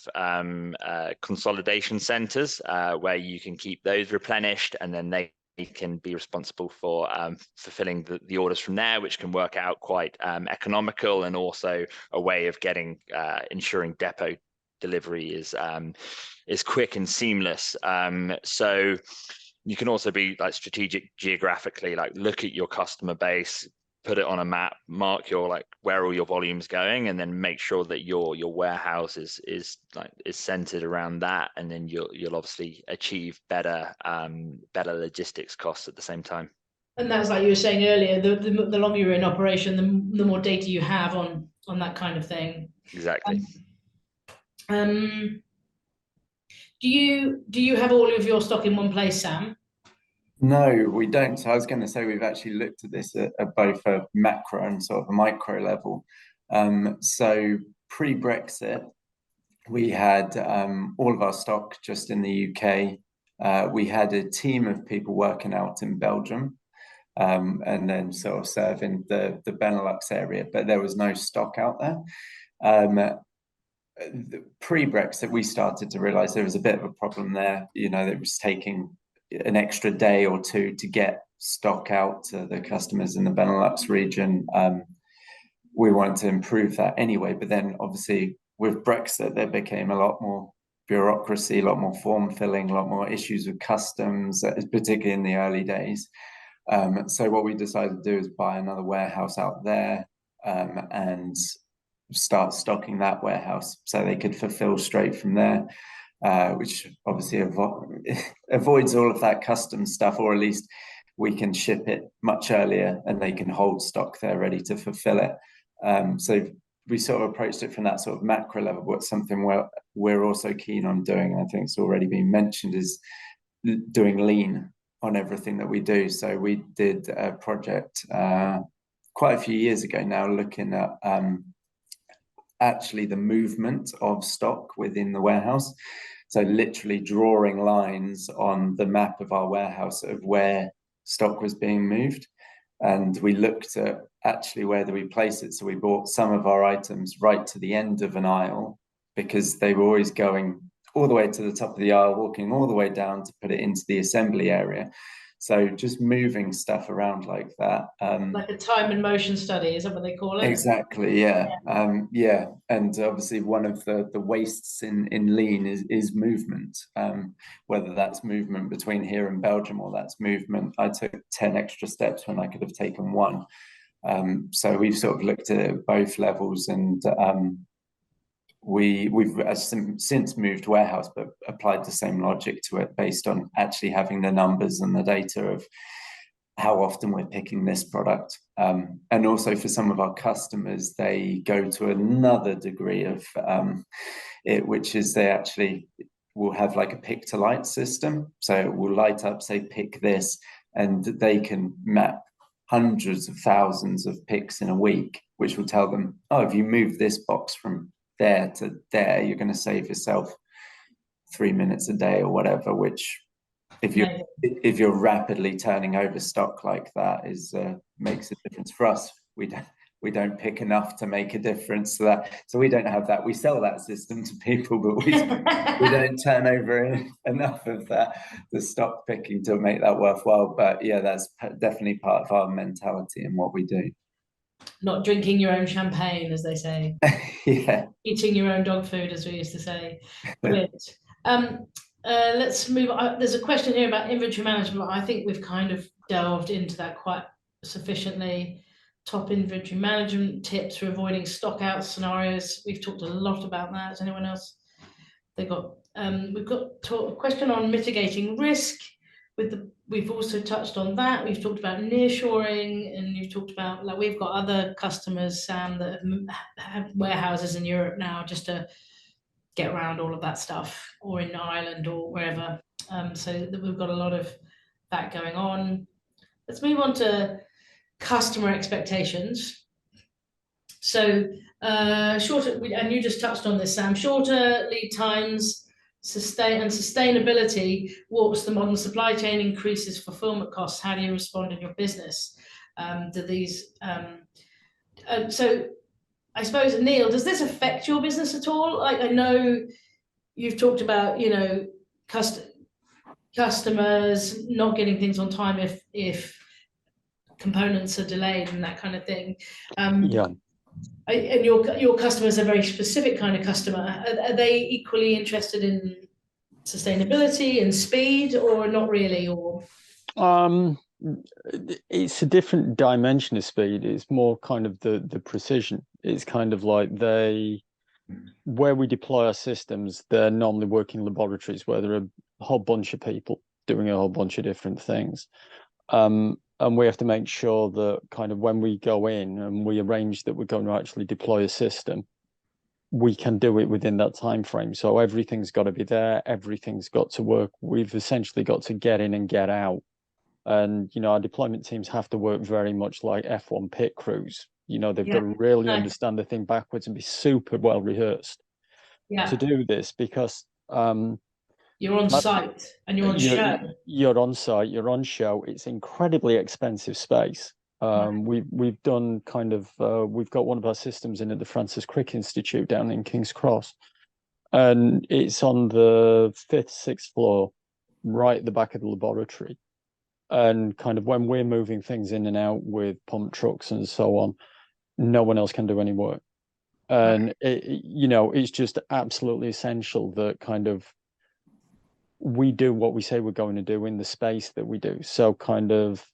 consolidation centers where you can keep those replenished, and then they can be responsible for fulfilling the orders from there, which can work out quite economical, and also a way of ensuring depot delivery is quick and seamless. So you can also be strategic geographically, look at your customer base, put it on a map, mark your like where all your volume's going, and then make sure that your warehouse is centered around that, and then you'll obviously achieve better logistics costs at the same time. And that's like you were saying earlier, the longer you're in operation, the more data you have on that kind of thing. Exactly. Do you have all of your stock in one place, Sam? No, we don't. So I was going to say we've actually looked at this at both a macro and sort of a micro level. So pre-Brexit, we had all of our stock just in the UK. We had a team of people working out in Belgium, and then sort of serving the Benelux area, but there was no stock out there. Pre-Brexit, we started to realize there was a bit of a problem there. You know, it was taking an extra day or two to get stock out to the customers in the Benelux region. We wanted to improve that anyway, but then obviously with Brexit, there became a lot more bureaucracy, a lot more form filling, a lot more issues with customs, particularly in the early days. So what we decided to do is buy another warehouse out there and start stocking that warehouse so they could fulfill straight from there, which obviously avoids all of that custom stuff, or at least we can ship it much earlier and they can hold stock there ready to fulfill it. So we sort of approached it from that sort of macro level, but something we're also keen on doing, and I think it's already been mentioned, is doing lean on everything that we do. So we did a project quite a few years ago now, looking at actually the movement of stock within the warehouse. So literally drawing lines on the map of our warehouse of where stock was being moved. And we looked at actually where do we place it. So we brought some of our items right to the end of an aisle, because they were always going all the way to the top of the aisle, walking all the way down to put it into the assembly area. So just moving stuff around like that. Like a time and motion study, is that what they call it? Exactly, yeah. Yeah. And obviously one of the wastes in lean is movement, whether that's movement between here and Belgium, or that's movement. I took 10 extra steps when I could have taken one. So we've sort of looked at it at both levels, and we've since moved warehouse, but applied the same logic to it based on actually having the numbers and the data of how often we're picking this product. And also for some of our customers, they go to another degree of it, which is they actually will have like a pick to light system. So it will light up, say, pick this, and they can map hundreds of thousands of picks in a week, which will tell them, oh, if you move this box from there to there, you're going to save yourself 3 minutes a day or whatever, which if you're rapidly turning over stock like that is makes a difference. For us, we don't pick enough to make a difference to that, so we don't have that. We sell that system to people, but we don't turn over enough of the stock picking to make that worthwhile. But yeah, that's definitely part of our mentality and what we do. Not drinking your own champagne, as they say. Yeah. Eating your own dog food, as we used to say. Brilliant. Let's move on. There's a question here about inventory management. I think we've kind of delved into that quite sufficiently. Top inventory management tips for avoiding stock out scenarios. We've talked a lot about that. Has anyone else? We've got a question on mitigating risk. We've also touched on that. We've talked about nearshoring, and you've talked about, like, we've got other customers, Sam, that have warehouses in Europe now just to get around all of that stuff, or in Ireland or wherever. So we've got a lot of that going on. Let's move on to customer expectations. So shorter, and you just touched on this, Sam, shorter lead times, sustainability warps the modern supply chain, increases fulfillment costs. How do you respond in your business to these? So I suppose, Neil, does this affect your business at all? Like, I know you've talked about, you know, customers not getting things on time if components are delayed and that kind of thing. Yeah. And your customers are a very specific kind of customer. Are they equally interested in sustainability and speed, or not really? Or It's a different dimension of speed. It's more kind of the precision. It's kind of like where we deploy our systems, they're normally working laboratories where there are a whole bunch of people doing a whole bunch of different things. And we have to make sure that kind of when we go in and we arrange that we're going to actually deploy a system, we can do it within that time frame. So everything's got to be there, everything's got to work. We've essentially got to get in and get out. And our deployment teams have to work very much like F1 pit crews. They've got to really understand the thing backwards and be super well rehearsed to do this, because you're on site and you're on show. You're on site, you're on show. It's incredibly expensive space. We've done kind of we've got one of our systems in at the Francis Crick Institute down in King's Cross, and it's on the 5th, 6th floor, right at the back of the laboratory. And kind of when we're moving things in and out with pump trucks and so on, no one else can do any work. And it's just absolutely essential that kind of we do what we say we're going to do in the space that we do. So kind of,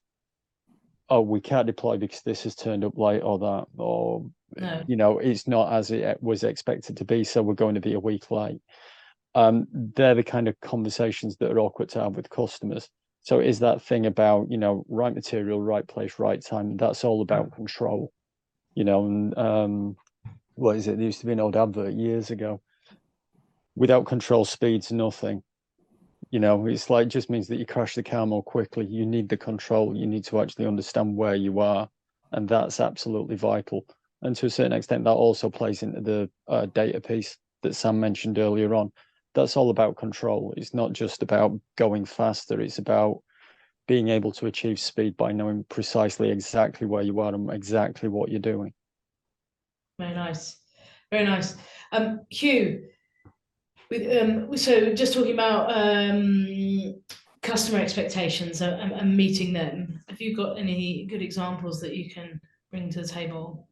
we can't deploy because this has turned up late or that, or it's not as it was expected to be, so we're going to be a week late. They're the kind of conversations that are awkward to have with customers. So is that thing about, right material, right place, right time? That's all about control, and what is it? There used to be an old advert years ago. Without control, speed's nothing. It's like, just means that you crash the car more quickly. You need the control. You need to actually understand where you are. And that's absolutely vital. And to a certain extent, that also plays into the data piece that Sam mentioned earlier on. That's all about control. It's not just about going faster. It's about being able to achieve speed by knowing precisely exactly where you are and exactly what you're doing. Very nice. Very nice. Hugh, so just talking about customer expectations and meeting them, have you got any good examples that you can bring to the table?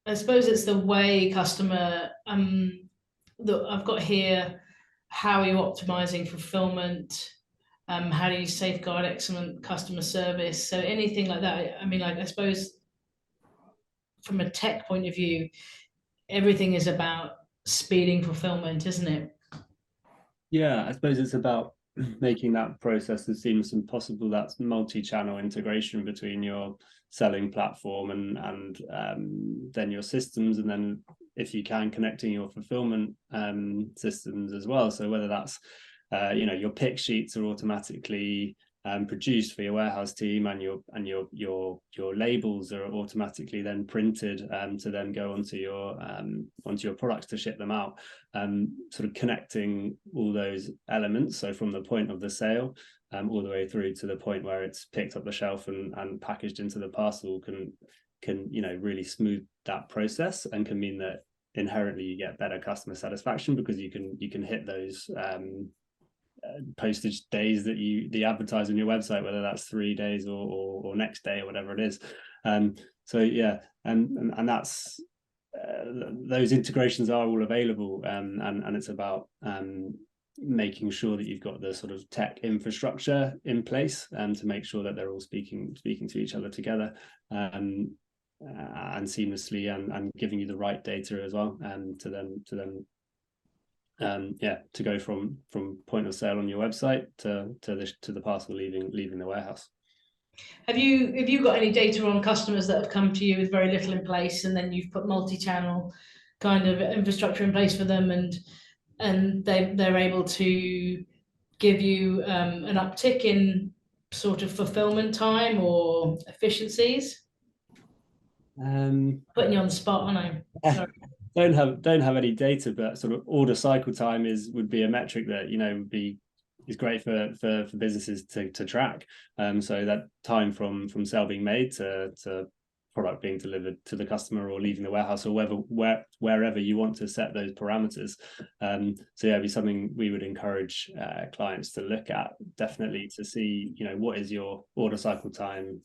I suppose it's the way customer that I've got here. How are you optimizing fulfillment? How do you safeguard excellent customer service? So anything like that. I mean, like, I suppose from a tech point of view, everything is about speeding fulfillment, isn't it? Yeah, I suppose it's about making that process as seamless as possible. That's multi-channel integration between your selling platform and then your systems, and then if you can, connecting your fulfillment systems as well. So whether that's your pick sheets are automatically produced for your warehouse team, and your labels are automatically then printed to then go onto your products to ship them out. Sort of connecting all those elements, so from the point of the sale all the way through to the point where it's picked up the shelf and packaged into the parcel can really smooth that process, and can mean that inherently you get better customer satisfaction, because you can hit those postage days that you advertise on your website, whether that's 3 days or next day or whatever it is. So yeah, and that's those integrations are all available, and it's about making sure that you've got the sort of tech infrastructure in place to make sure that they're all speaking to each other together and seamlessly, and giving you the right data as well, to then to go from point of sale on your website to the parcel leaving the warehouse. Have you got any data on customers that have come to you with very little in place, and then you've put multi-channel kind of infrastructure in place for them, and they're able to give you an uptick in sort of fulfillment time or efficiencies? Putting you on the spot, aren't I? Sorry. Don't have any data, but sort of order cycle time would be a metric that is great for businesses to track. So that time from sale being made to product being delivered to the customer or leaving the warehouse, or wherever you want to set those parameters. So yeah, it'd be something we would encourage clients to look at, definitely, to see what is your order cycle time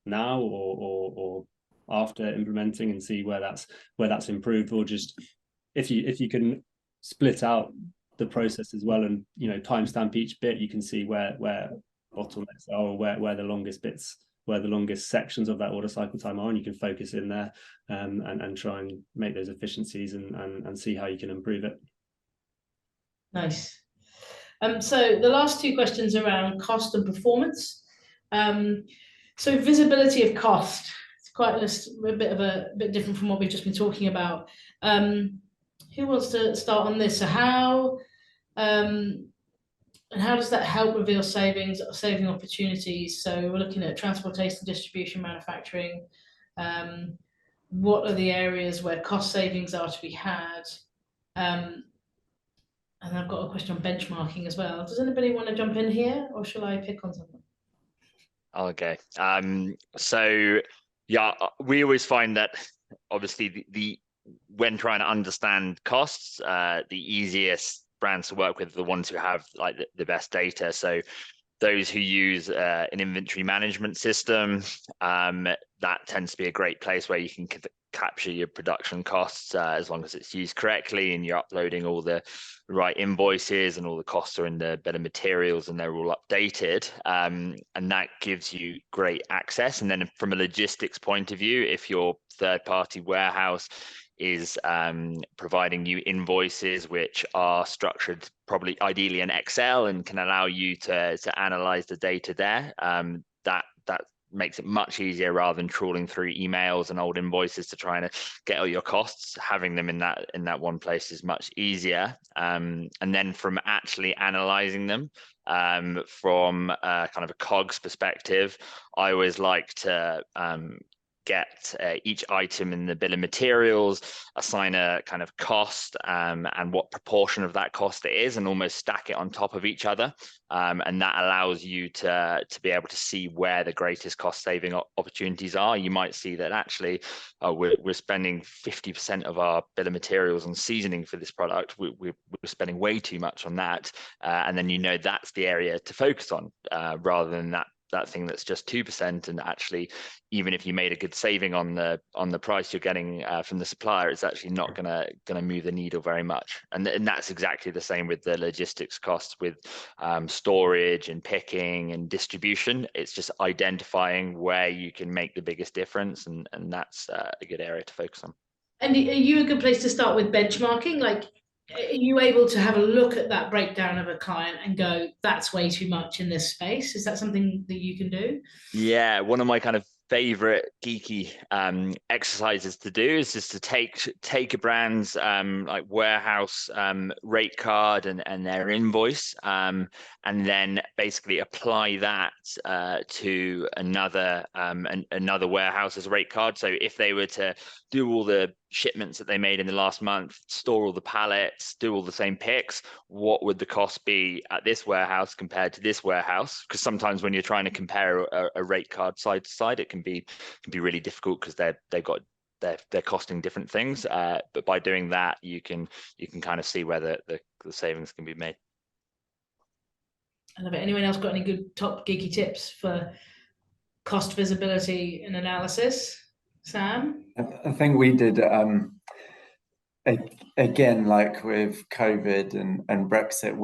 now or after implementing, and see where that's improved, or just if you can split out the process as well, and timestamp each bit. You can see where bottlenecks are, or where the longest bits, where the longest sections of that order cycle time are, and you can focus in there and try and make those efficiencies and see how you can improve it. Nice. So the last two questions around cost and performance. So visibility of cost. It's quite a bit different from what we've just been talking about. Who wants to start on this? So how and how does that help reveal saving opportunities? So we're looking at transportation, distribution, manufacturing. What are the areas where cost savings are to be had? And I've got a question on benchmarking as well. Does anybody want to jump in here, or shall I pick on something? Okay. So yeah, we always find that obviously the when trying to understand costs, the easiest brands to work with are the ones who have like the best data. So those who use an inventory management system, that tends to be a great place where you can capture your production costs as long as it's used correctly and you're uploading all the right invoices and all the costs are in the bill of materials and they're all updated. And that gives you great access. And then from a logistics point of view, if your third-party warehouse is providing you invoices which are structured probably ideally in Excel and can allow you to analyze the data there, that makes it much easier rather than trawling through emails and old invoices to try and get all your costs. Having them in that one place is much easier. And then from actually analyzing them from kind of a COGS perspective, I always like to get each item in the bill of materials, assign a kind of cost and what proportion of that cost it is, and almost stack it on top of each other. And that allows you to be able to see where the greatest cost saving opportunities are. You might see that actually we're spending 50% of our bill of materials on seasoning for this product. We're spending way too much on that. And then that's the area to focus on rather than that thing that's just 2%. And actually, even if you made a good saving on the price you're getting from the supplier, it's actually not gonna move the needle very much. And that's exactly the same with the logistics costs with storage and picking and distribution. It's just identifying where you can make the biggest difference, and that's a good area to focus on. And are you a good place to start with benchmarking? Like, are you able to have a look at that breakdown of a client and go, that's way too much in this space? Is that something that you can do? Yeah, one of my kind of favorite geeky exercises to do is just to take a brand's like warehouse rate card and their invoice and then basically apply that to another warehouse's rate card. So if they were to do all the shipments that they made in the last month, store all the pallets, do all the same picks, what would the cost be at this warehouse compared to this warehouse? Because sometimes when you're trying to compare a rate card side to side, it can be really difficult because they're costing different things. But by doing that, you can kind of see where the savings can be made. I love it. Anyone else got any good top geeky tips for cost visibility and analysis? Sam? I think we did again, like with COVID and Brexit,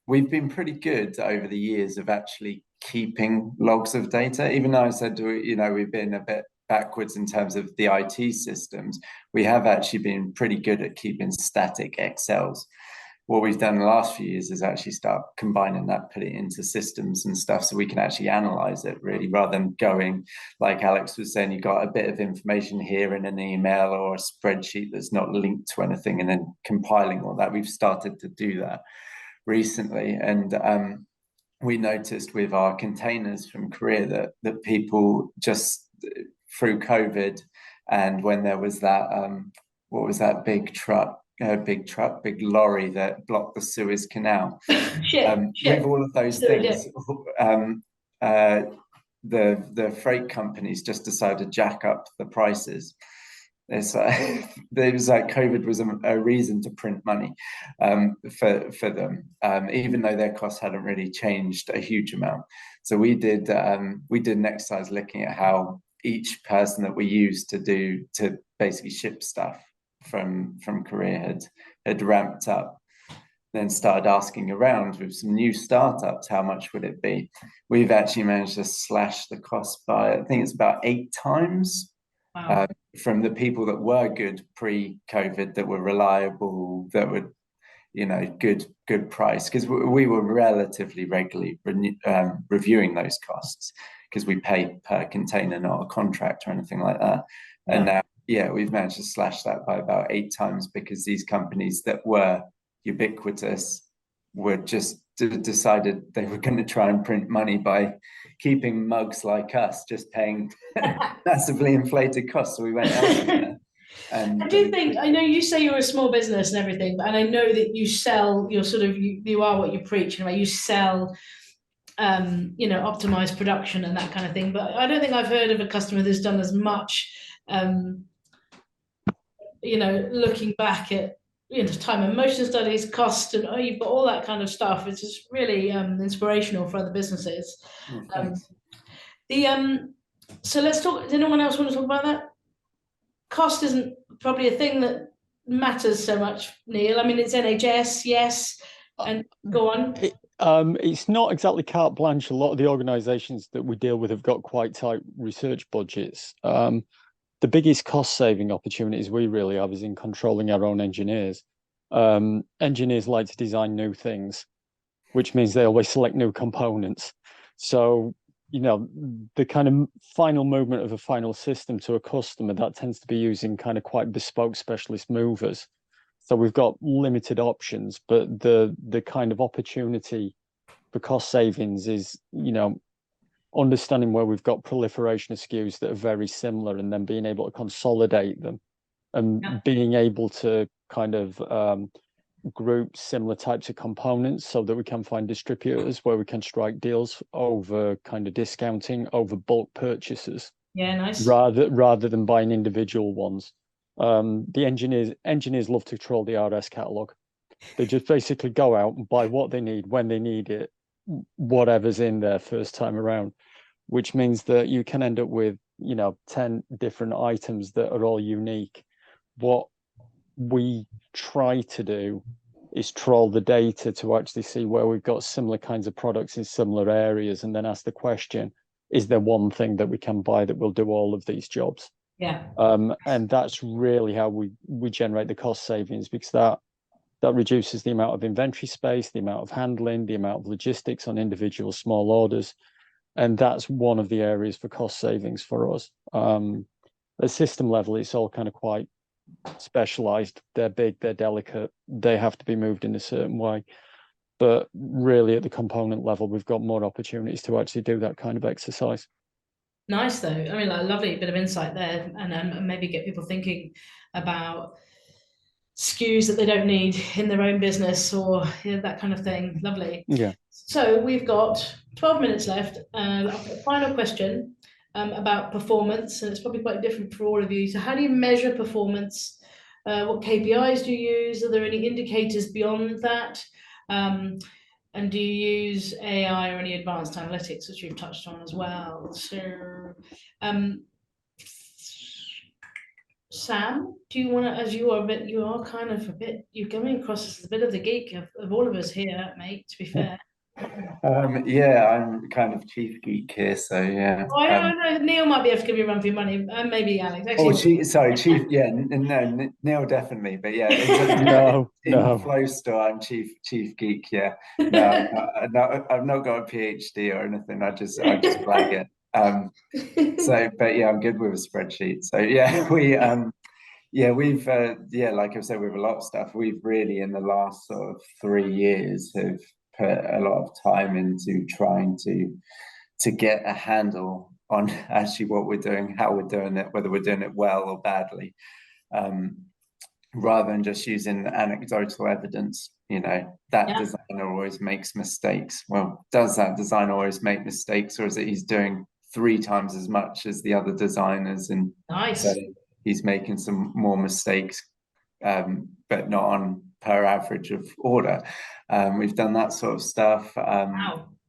we've been pretty good over the years of actually keeping logs of data. Even though I said we've been a bit backwards in terms of the IT systems, we have actually been pretty good at keeping static Excels. What we've done in the last few years is actually start combining that, put it into systems and stuff so we can actually analyze it really, rather than going, like Alex was saying, you got a bit of information here in an email or a spreadsheet that's not linked to anything and then compiling all that. We've started to do that recently. And we noticed with our containers from Korea that people just through COVID and when there was that, what was that big lorry that blocked the Suez Canal. With all of those things, the freight companies just decided to jack up the prices. There was like COVID was a reason to print money for them, even though their costs hadn't really changed a huge amount. So we did an exercise looking at how each person that we used to basically ship stuff from Korea had ramped up, then started asking around with some new startups, how much would it be? We've actually managed to slash the cost by, I think it's about 8 times. Wow. From the people that were good pre-COVID, that were reliable, that were, good price, because we were relatively regularly reviewing those costs, because we pay per container, not a contract or anything like that. Yeah. And now, we've managed to slash that by about 8 times, because these companies that were ubiquitous were just decided they were going to try and print money by keeping mugs like us, just paying massively inflated costs. So we went elsewhere. And I do think, I know you say you're a small business and everything, and I know that you sell, you are what you preach, in a way. You sell, optimized production and that kind of thing. But I don't think I've heard of a customer that's done as much, looking back at, time and motion studies, cost, and you've got all that kind of stuff. It's just really inspirational for other businesses. So let's talk. Does anyone else want to talk about that? Cost isn't probably a thing that matters so much, Neil. I mean, it's NHS, yes, and go on. It's not exactly carte blanche. A lot of the organisations that we deal with have got quite tight research budgets. The biggest cost-saving opportunities we really have is in controlling our own engineers. Engineers like to design new things, which means they always select new components. So, the kind of final movement of a final system to a customer, that tends to be using kind of quite bespoke specialist movers. So we've got limited options, but the kind of opportunity for cost savings is, understanding where we've got proliferation of SKUs that are very similar, and then being able to consolidate them, and being able to kind of group similar types of components, so that we can find distributors where we can strike deals over kind of discounting, over bulk purchases. Yeah, nice. Rather than buying individual ones. The engineers love to troll the RS catalog. They just basically go out and buy what they need when they need it, whatever's in there first time around, which means that you can end up with 10 different items that are all unique. What we try to do is troll the data to actually see where we've got similar kinds of products in similar areas, and then ask the question, is there one thing that we can buy that will do all of these jobs? Yeah. And that's really how we generate the cost savings, because that reduces the amount of inventory space, the amount of handling, the amount of logistics on individual small orders. And that's one of the areas for cost savings for us. At system level, it's all kind of quite specialized. They're big, they're delicate, they have to be moved in a certain way. But really, at the component level, we've got more opportunities to actually do that kind of exercise. Nice, though. I mean, a lovely bit of insight there, and maybe get people thinking about SKUs that they don't need in their own business, or that kind of thing. Lovely. Yeah. So we've got 12 minutes left. A final question about performance, and it's probably quite different for all of you. So how do you measure performance? What KPIs do you use? Are there any indicators beyond that? And do you use AI or any advanced analytics, which you've touched on as well? So, Sam, do you want to, as you're coming across as a bit of the geek of all of us here, mate, to be fair. I'm kind of chief geek here, so yeah. Oh, I know Neil might be able to give you a run for your money, and maybe Alex. Actually, chief. Yeah, no, Neil definitely, but yeah, in Flow Store, I'm chief geek. Yeah, no, I've not got a PhD or anything. I just flag it. But yeah, I'm good with a spreadsheet. So yeah, we've like I said, with a lot of stuff, we've really in the last sort of 3 years have put a lot of time into trying to get a handle on actually what we're doing, how we're doing it, whether we're doing it well or badly, rather than just using anecdotal evidence. Designer always makes mistakes. Well, does that designer always make mistakes, or is it he's doing 3 times as much as the other designers, and so he's making some more mistakes, but not on per average of order? We've done that sort of stuff.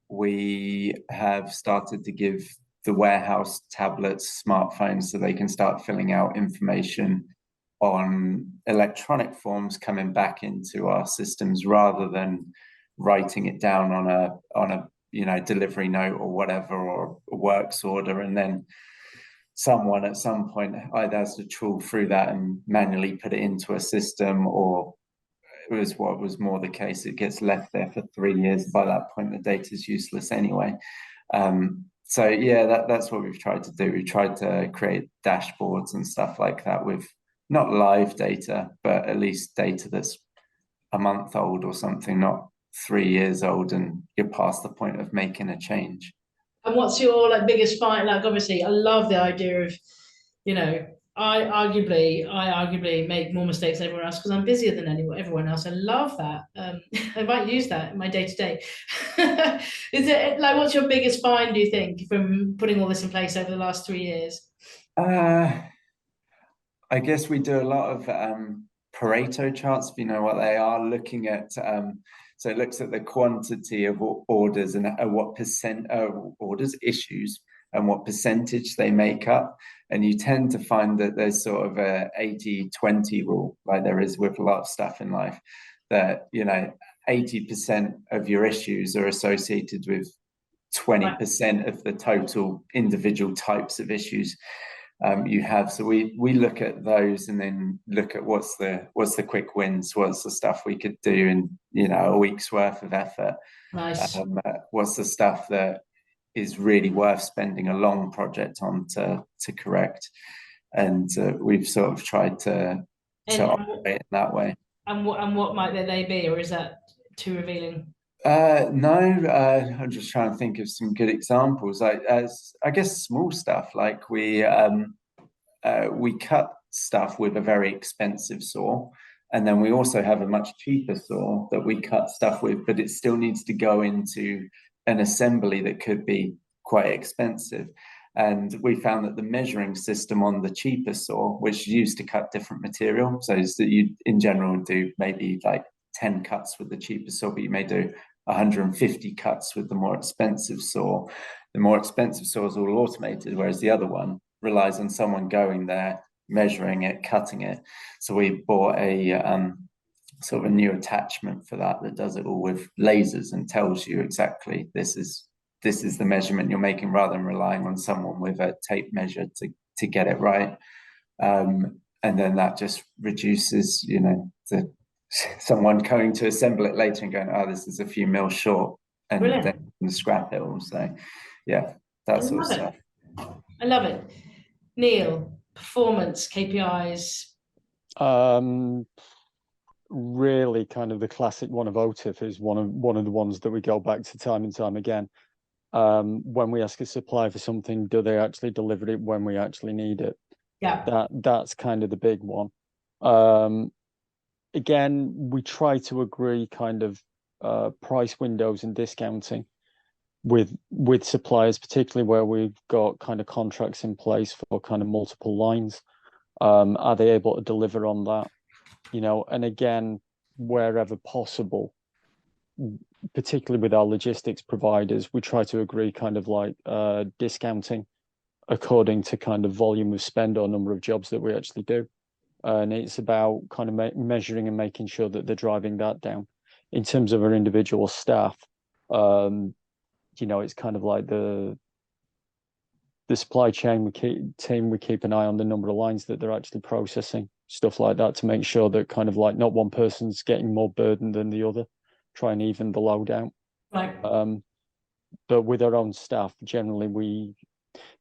We have started to give the warehouse tablets smartphones, so they can start filling out information on electronic forms coming back into our systems rather than writing it down on a delivery note or whatever, or a works order, and then someone at some point either has to trawl through that and manually put it into a system, or it was what was more the case, it gets left there for 3 years. By that point, the data is useless anyway. So yeah, that's what we've tried to do. We've tried to create dashboards and stuff like that with not live data, but at least data that's a month old or something, not 3 years old, and you're past the point of making a change. And what's your like biggest find? Like, obviously, I love the idea of, I arguably make more mistakes than everyone else because I'm busier than everyone else. I love that. I might use that in my day to day. Is it like, what's your biggest find, do you think, from putting all this in place over the last 3 years? I guess we do a lot of Pareto charts, if you know what they are, looking at so it looks at the quantity of orders and what percent orders, issues, and what percentage they make up. And you tend to find that there's sort of a 80-20 rule, like there is with a lot of stuff in life, that 80% of your issues are associated with 20% of the total individual types of issues you have. So we look at those and then look at what's the quick wins, what's the stuff we could do in a week's worth of effort. Nice. What's the stuff that is really worth spending a long project on to correct, and we've sort of tried to operate in that way. And what might they be, or is that too revealing? No, I'm just trying to think of some good examples. Like, I guess small stuff, like we cut stuff with a very expensive saw, and then we also have a much cheaper saw that we cut stuff with, but it still needs to go into an assembly that could be quite expensive. And we found that the measuring system on the cheaper saw, which is used to cut different material, so that you in general do maybe like 10 cuts with the cheaper saw, but you may do 150 cuts with the more expensive saw. The more expensive saw is all automated, whereas the other one relies on someone going there, measuring it, cutting it. So we bought a sort of a new attachment for that does it all with lasers and tells you exactly this is the measurement you're making, rather than relying on someone with a tape measure to get it right. And then that just reduces, someone going to assemble it later and going, oh, this is a few mils short, and Brilliant. then you can scrap it all. So yeah, that sort of stuff. I love it. Neil, performance KPIs. Really kind of the classic one of OTIF is one of the ones that we go back to time and time again. When we ask a supplier for something, do they actually deliver it when we actually need it? Yeah. That's kind of the big one. Again, we try to agree kind of price windows and discounting with suppliers, particularly where we've got kind of contracts in place for kind of multiple lines. Are they able to deliver on that? And again, wherever possible, particularly with our logistics providers, we try to agree kind of like discounting according to kind of volume of spend or number of jobs that we actually do. And it's about kind of measuring and making sure that they're driving that down. In terms of our individual staff, it's kind of like the supply chain we keep an eye on the number of lines that they're actually processing, stuff like that, to make sure that kind of like not one person's getting more burden than the other, try and even the load out. Right. But with our own staff, generally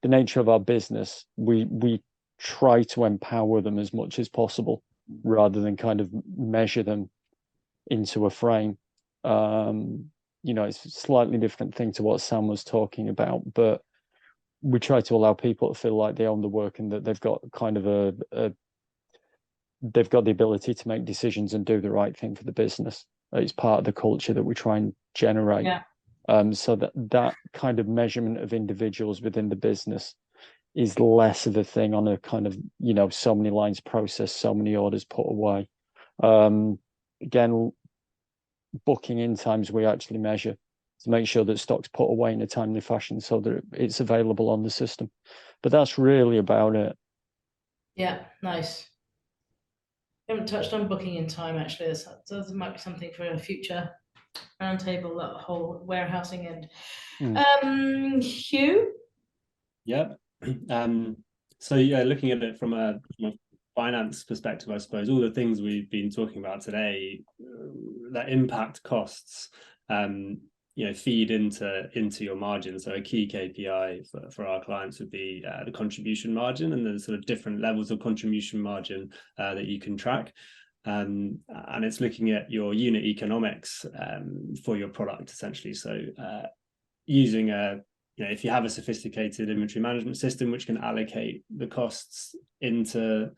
the nature of our business, we try to empower them as much as possible rather than kind of measure them into a frame. It's a slightly different thing to what Sam was talking about, but we try to allow people to feel like they own the work and that they've got kind of they've got the ability to make decisions and do the right thing for the business. It's part of the culture that we try and generate. Yeah. So that kind of measurement of individuals within the business is less of a thing on a kind of, so many lines processed, so many orders put away. Again, booking in times we actually measure to make sure that stock's put away in a timely fashion so that it's available on the system. But that's really about it. Yeah, nice. We haven't touched on booking in time, actually. So there might be something for a future roundtable, that whole warehousing end. Hugh? Yep. So yeah, looking at it from a finance perspective, I suppose all the things we've been talking about today that impact costs, feed into your margin. So a key KPI for our clients would be the contribution margin, and the sort of different levels of contribution margin that you can track. And it's looking at your unit economics for your product, essentially. So using if you have a sophisticated inventory management system which can allocate the costs into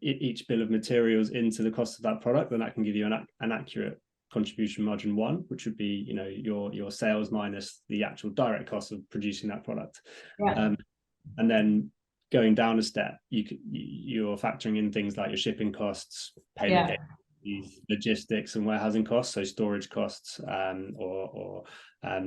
each bill of materials into the cost of that product, then that can give you an accurate contribution margin 1, which would be your sales minus the actual direct cost of producing that product. And then going down a step, you're factoring in things like your shipping costs, payment gateways, logistics and warehousing costs, so storage costs, or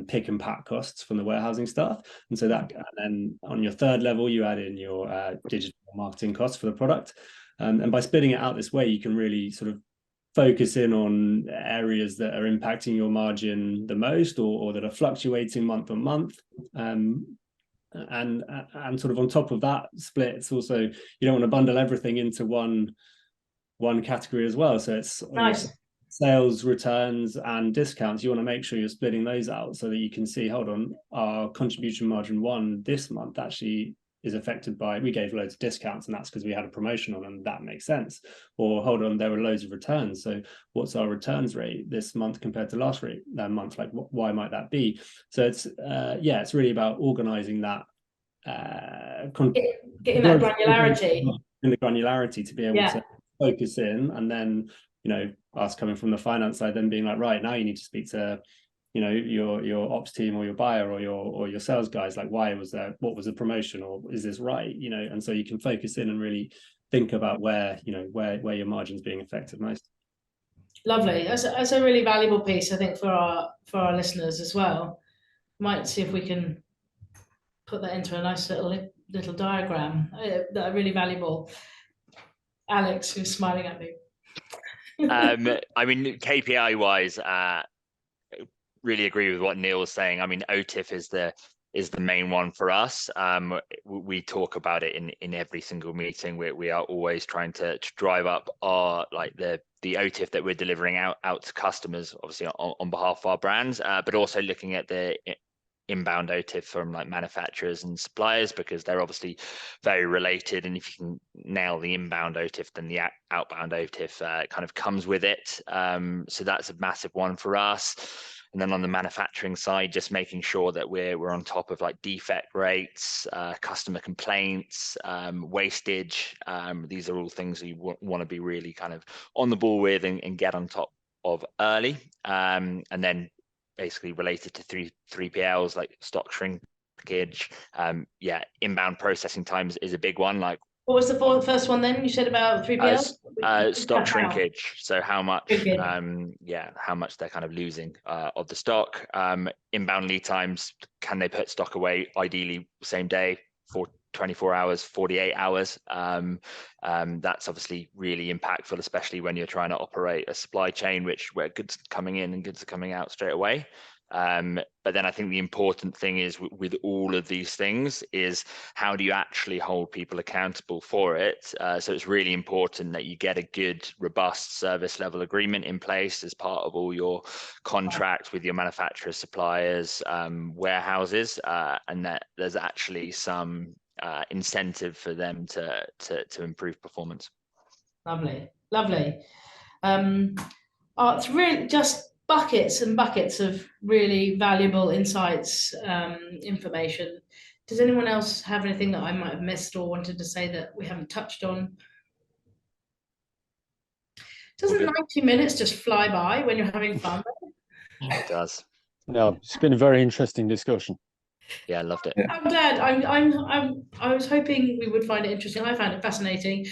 pick and pack costs from the warehousing staff. And so and then on your third level, you add in your digital marketing costs for the product. And by splitting it out this way, you can really sort of focus in on areas that are impacting your margin the most, or that are fluctuating month on month. And sort of on top of that split, it's also, you don't want to bundle everything into one category as well. So it's nice. Sales, returns and discounts. You want to make sure you're splitting those out so that you can see, hold on, our contribution margin 1 this month actually is affected by, we gave loads of discounts and that's because we had a promotion on, and that makes sense. Or hold on, there were loads of returns, so what's our returns rate this month compared to last month? Like, why might that be? So it's it's really about organizing that, getting that granularity, in the granularity to be able to focus in. And then us coming from the finance side, then being like, right, now you need to speak to your ops team or your buyer or your sales guys, like, why was there, what was the promotion, or is this right? And so you can focus in and really think about where your margin's being affected most. Lovely. That's a really valuable piece, I think, for our listeners as well. Might see if we can put that into a nice little diagram. That are really valuable. Alex, who's smiling at me. I mean, KPI wise, really agree with what Neil was saying. I mean, OTIF is the main one for us. We talk about it in every single meeting. We are always trying to drive up our, like, the OTIF that we're delivering out to customers, obviously on behalf of our brands, but also looking at the inbound OTIF from like manufacturers and suppliers, because they're obviously very related. And if you can nail the inbound OTIF, then the outbound OTIF kind of comes with it. So that's a massive one for us. And then on the manufacturing side, just making sure that we're on top of like defect rates, customer complaints, wastage. These are all things you want to be really kind of on the ball with and get on top of early. And then basically related to 3PLs, like stock shrinkage. Inbound processing times is a big one. Like, what was the first one then? You said about 3PL? Stock shrinkage. So how much, how much they're kind of losing of the stock. Inbound lead times, can they put stock away ideally same day, for 24 hours, 48 hours? That's obviously really impactful, especially when you're trying to operate a supply chain where goods are coming in and goods are coming out straight away. But then I think the important thing is with all of these things is, how do you actually hold people accountable for it? So it's really important that you get a good, robust service level agreement in place as part of all your contracts with your manufacturers, suppliers, warehouses, and that there's actually some incentive for them to improve performance. Lovely. It's really just buckets and buckets of really valuable insights, information. Does anyone else have anything that I might have missed or wanted to say that we haven't touched on? Doesn't 90 minutes just fly by when you're having fun? It does. No, it's been a very interesting discussion. Yeah, I loved it. I'm glad. I was hoping we would find it interesting. I found it fascinating.